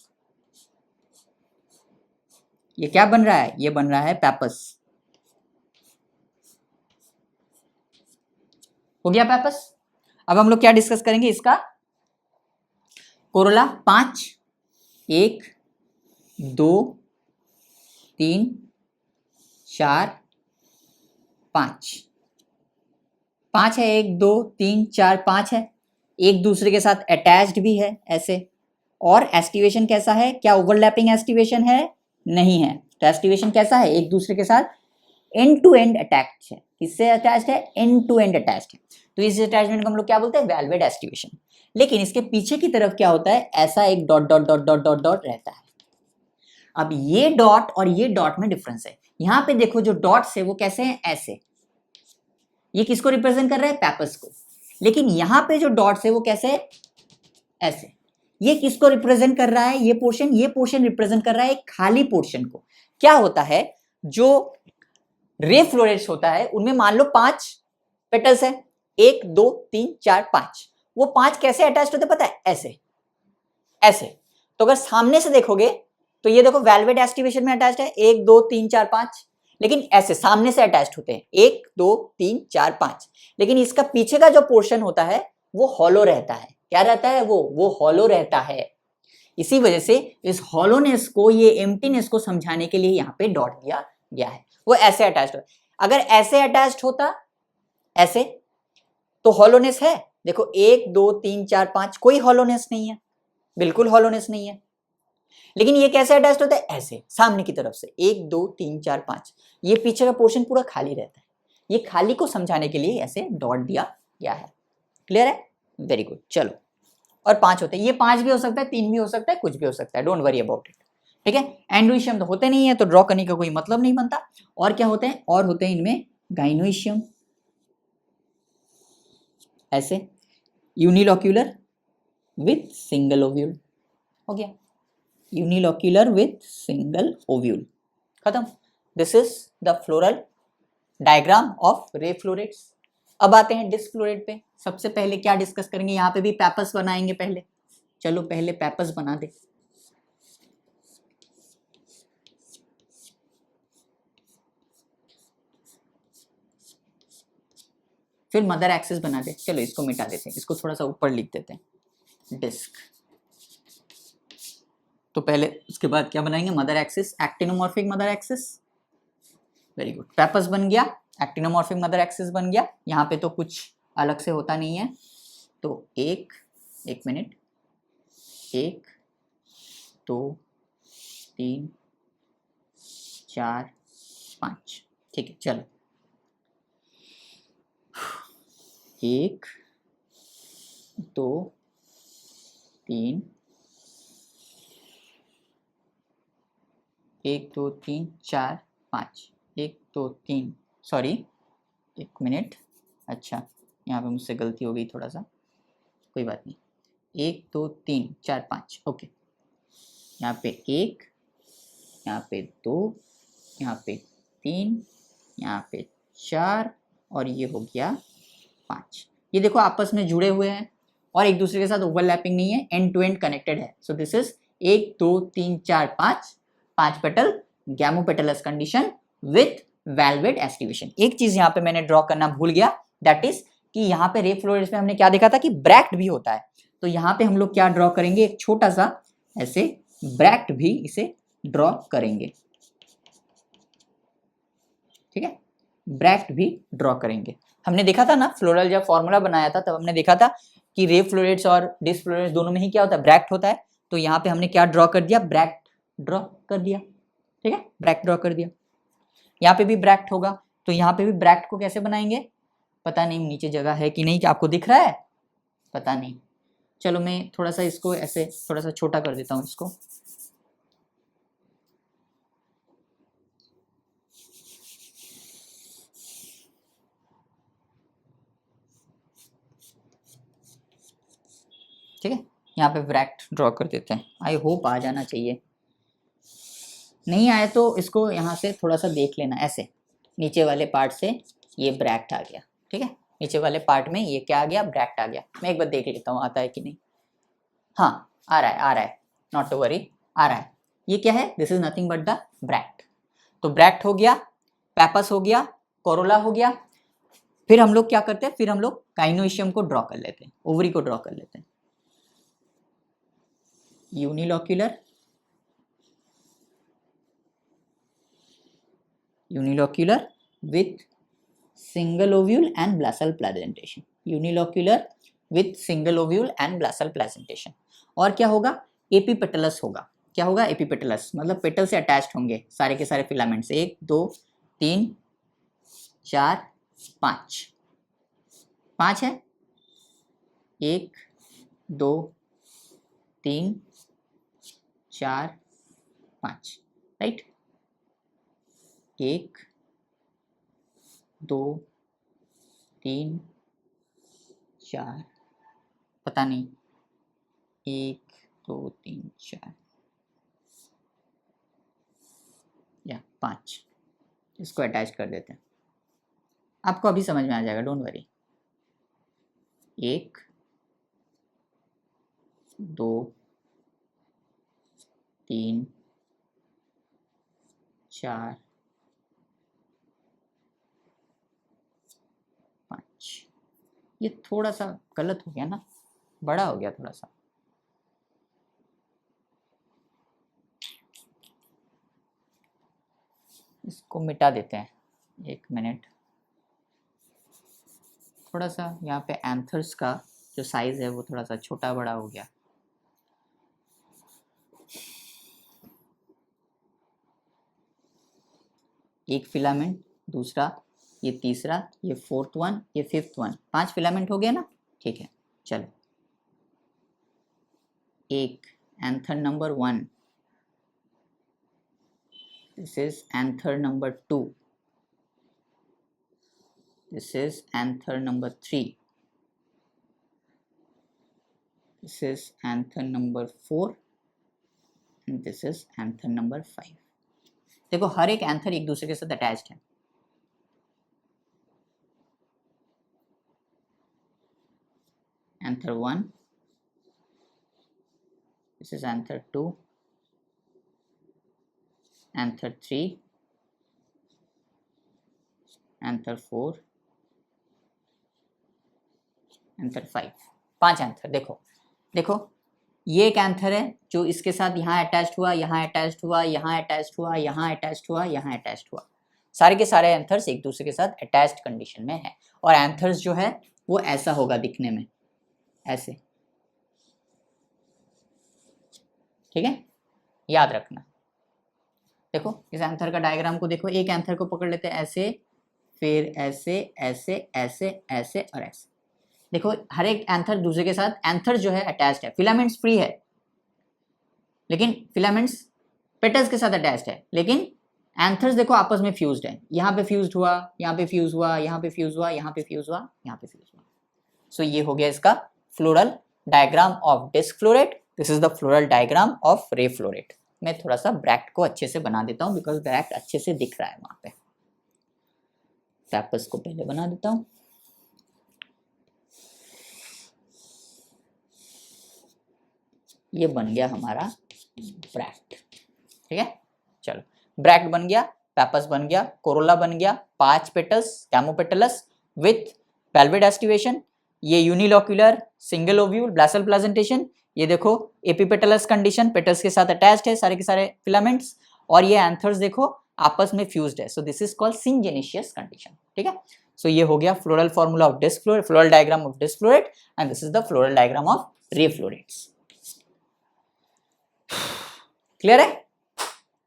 ये क्या बन रहा है, ये बन रहा है पेपस। हो गया पेपस। अब हम लोग क्या डिस्कस करेंगे, इसका कोरोला 5, 1 2 3 4 5 5 है, 1 2 3 4 5 है, एक दूसरे के साथ अटैच्ड भी है ऐसे। और एस्टिवेशन कैसा है, क्या ओवरलैपिंग एस्टिवेशन है, नहीं है। तो एस्टिवेशन कैसा है, एक दूसरे के साथ एंड टू एंड अटैच्ड है। किससे अटैच्ड है, एंड टू एंड अटैच्ड है। तो इस अटैचमेंट को हम लोग क्या बोलते हैं, वेलवेट एस्टिवेशन। लेकिन इसके पीछे की तरफ क्या होता है, ऐसा एक dot dot dot dot dot dot रहता है। अब ये डॉट और ये डॉट में डिफरेंस है। यहां पे देखो जो डॉट्स है वो कैसे हैं, ऐसे। ये किसको रिप्रेजेंट कर रहा है, पेपस को। लेकिन यहां पे जो डॉट्स है वो कैसे है, ऐसे। ये किसको रिप्रेजेंट कर रहा है, ये पोर्शन रिप्रेजेंट कर रहा है एक खाली पोर्शन को। क्या होता है, जो रे फ्लोरेट्स होता है उनमें मान लो 5 पेटल्स है, 1 2 3 4 5। वो 5 कैसे अटैच्ड होते पता है, ऐसे ऐसे। तो अगर सामने से देखोगे तो ये देखो वेलवेट एस्टिवेशन में अटैच्ड है, 1 2 3 4 5। लेकिन ऐसे सामने से अटैच्ड होते हैं, 1 2 3 4 5। लेकिन इसका पीछे का जो पोर्शन होता है वो हॉलो रहता है। क्या रहता है, वो हॉलो रहता है। इसी वजह से इस हॉलोनेस को, ये एम्प्टीनेस को समझाने के लिए यहाँ पे डॉट दिया गया है, वो ऐसे अटैच्ड होता है। अगर ऐसे अटैच्ड होता ऐसे तो हॉलोनेस है, देखो 1 2 3 4 5, कोई हॉलोनेस नहीं है, बिल्कुल हॉलोनेस नहीं है। लेकिन ये कैसे अटैच्ड होता है, ऐसे सामने की तरफ से 1 2 3 4 5, ये पीछे का पोर्शन पूरा खाली रहता है। ये खाली को समझाने के लिए ऐसे डॉट दिया गया है। क्लियर है, वेरी गुड। चलो, और 5 होते हैं, ये 5 भी हो सकता है, 3 भी हो सकता है, कुछ भी हो सकता है, डोंट वरी अबाउट इट। ठीक है, एंडोइशियम तो होते नहीं है, तो ड्रॉ करने का कोई मतलब नहीं बनता। और क्या होते हैं, और होते हैं इनमें गाइनोइशियम, ऐसे यूनिलोक्यूलर विथ सिंगल ओव्यूल, हो गया यूनिलोक्यूलर विथ सिंगल ओव्यूल, खत्म। This is the floral diagram of ray florets. अब आते हैं डिस्फ्लोरेट पे। सबसे पहले क्या डिस्कस करेंगे, यहाँ पे भी पैपस बनाएंगे पहले। चलो पहले पैपस बना दे। फिर मदर एक्सिस बना दे। चलो इसको मिटा देते हैं, इसको थोड़ा सा ऊपर लिख देते हैं, डिस्क। तो पहले उसके बाद क्या बनाएंगे, mother axis, actinomorphic mother axis. Very good, pappus बन गया, एक्टिनोमॉर्फिक मदर एक्सिस बन गया। यहाँ पे तो कुछ अलग से होता नहीं है, तो एक मिनट, 1 2 3 4 5, ठीक है। चलो 1 2 3 1 2 3 4 5, 1 2 3, सॉरी 1 मिनट, अच्छा यहाँ पे मुझसे गलती हो गई थोड़ा सा, कोई बात नहीं। 1 2 3 4 5, ओके। यहाँ पे 1, यहाँ पे 2, यहाँ पे 3, यहाँ पे 4, और ये हो गया 5। ये देखो आपस में जुड़े हुए हैं और एक दूसरे के साथ ओवरलैपिंग नहीं है, एंड टू एंड कनेक्टेड है। So this is 1 2 3 4 5, 5 petal gamopetalous condition with velvet aestivation. एक चीज यहाँ पे मैंने ड्रॉ करना भूल गया, दैट इज कि यहाँ पे रे फ्लोरेट्स में हमने क्या देखा था कि ब्रैक्ट भी होता है। तो यहाँ पे हम लोग क्या ड्रॉ करेंगे, एक छोटा सा ऐसे ब्रैक्ट भी इसे ड्रॉ करेंगे, ठीक है, ब्रैक्ट भी ड्रॉ करेंगे। हमने देखा था ना फ्लोरल, जब फॉर्मूला बनाया था तब हमने देखा था कि रे फ्लोरेट्स और डिस्फ्लोरेट्स दोनों में ही क्या होता है, ब्रैक्ट होता है। तो यहाँ पे हमने क्या ड्रॉ कर दिया, ब्रैक्ट ड्रॉ कर दिया, ठीक है, ब्रैक्ट ड्रॉ कर दिया। यहाँ पे भी ब्रैक्ट होगा, तो यहाँ पे भी ब्रैक्ट को कैसे बनाएंगे, पता नहीं नीचे जगह है कि नहीं, कि आपको दिख रहा है, पता नहीं। चलो मैं थोड़ा सा इसको ऐसे थोड़ा सा छोटा कर देता हूँ इसको, ठीक है। यहाँ पे ब्रैक्ट ड्रॉ कर देते हैं, आई होप आ जाना चाहिए, नहीं आए तो इसको यहाँ से थोड़ा सा देख लेना, ऐसे नीचे वाले पार्ट से ये ब्रैक्ट आ गया, ठीक है, नीचे वाले पार्ट में ये क्या आ गया, ब्रैक्ट आ गया। मैं एक बार देख लेता हूँ आता है कि नहीं, हाँ आ रहा है, नॉट टू वरी, आ रहा है। ये क्या है, this is nothing but the bract. तो ब्रैक्ट हो गया, पैपस हो गया, कोरोला हो गया। फिर हम लोग क्या करते हैं, फिर हम लोग गाइनोइशियम को ड्रॉ कर लेते हैं, ओवरी को ड्रॉ कर लेते हैं। Unilocular with single ovule and basal placentation, unilocular with single ovule and basal placentation। और क्या होगा, एपीपेटलस होगा। क्या होगा, एपीपेटलस मतलब पेटल से अटैच्ड होंगे सारे के सारे फिलामेंट्स, 1 2 3 4 5, 5 है, 1 2 3 4 5, राइट, 1 2 3 4, पता नहीं, 1 2 3 4 या 5, इसको अटैच कर देते हैं, आपको अभी समझ में आ जाएगा, डोंट वरी। 1 2 3 4 5, ये थोड़ा सा गलत हो गया ना, बड़ा हो गया थोड़ा सा, इसको मिटा देते हैं, 1 मिनट। थोड़ा सा यहाँ पे एंथर्स का जो साइज है वो थोड़ा सा छोटा बड़ा हो गया। एक फिलामेंट, दूसरा, ये तीसरा, ये 4th वन, ये 5th वन, 5 फिलामेंट हो गया ना। ठीक है, चलो। एक anther number 1, this is anther number 2, this is anther number 3, this is anther number 4 and this is anther number 5। देखो हर एक एंथर एक दूसरे के साथ अटैच्ड है। Anther 1, this is anther 2, anther 3, anther 4, anther 5। 5 anther. देखो देखो ये एक एंथर है जो इसके साथ यहाँ अटैच्ड हुआ, यहाँ अटैच्ड हुआ, यहाँ अटैच्ड हुआ, यहाँ अटैच्ड हुआ, यहाँ अटैच्ड हुआ। सारे के सारे एंथर्स एक दूसरे के साथ अटैच्ड कंडीशन में है। और एंथर्स जो है वो ऐसा होगा दिखने में, ऐसे। ठीक है, याद रखना। देखो इस एंथर का डायग्राम को देखो, एक एंथर को पकड़ लेते हैं ऐसे, फिर ऐसे, ऐसे, ऐसे, ऐसे और ऐसे। देखो हर एक एंथर दूसरे के साथ, एंथर जो है अटैच्ड है, फिलामेंट्स फ्री है, लेकिन फिलामेंट्स पेटल्स के साथ अटैच्ड है, लेकिन एंथर्स देखो आपस में फ्यूज्ड है। यहाँ पे फ्यूज्ड हुआ, यहाँ पे फ्यूज हुआ, यहाँ पे फ्यूज हुआ, यहाँ पे फ्यूज हुआ, यहाँ पे फ्यूज हुआ। सो ये हो गया इसका floral diagram of disc floret. This is the floral diagram of ray floret. मैं थोड़ा सा ब्रैक्ट को अच्छे से बना देता हूँ, बिकॉज ब्रैक्ट अच्छे से दिख रहा है वहां पे। टैपस को पहले बना देता हूँ। ये बन गया हमारा ब्रैक्ट। ठीक है, चलो ब्रैक्ट बन गया, पैपस बन गया, कोरोला बन गया, 5 पेटल्स, कैमोपेटलस विथ पेल्विड एस्टिवेशन। ये यूनिलोक्यूलर सिंगल ओव्यूल ब्लासल प्रेजेंटेशन। ये देखो एपिपेटलस कंडीशन, पेटल्स के साथ अटैच्ड है सारे के सारे फिलामेंट्स। और ये एंथर्स देखो आपस में फ्यूज्ड है। So this is called syngenesious condition. ठीक है, सो ये हो गया floral formula of disc floret, floral diagram of disc floret, and this is the floral diagram of ray florets. Clear है?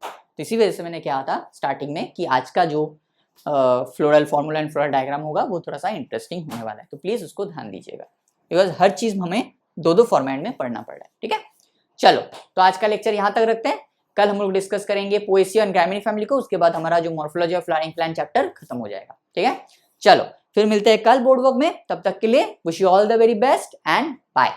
तो इसी वजह से मैंने कहा था स्टार्टिंग में कि आज का जो floral formula and floral diagram होगा वो थोड़ा सा इंटरेस्टिंग होने वाला है, तो प्लीज उसको ध्यान दीजिएगा, बिकॉज हर चीज हमें 2-2 फॉर्मेट में पढ़ना पड़ रहा है। ठीक है, चलो तो आज का लेक्चर यहाँ तक रखते हैं। कल हम लोग डिस्कस करेंगे पोएसिया एंड ग्रामिनी फैमिली को, उसके बाद हमारा जो morphology of flowering plant chapter खत्म हो जाएगा। ठीक है, चलो फिर मिलते हैं कल बोर्ड वर्क में। तब तक के लिए wish you all the very best and bye.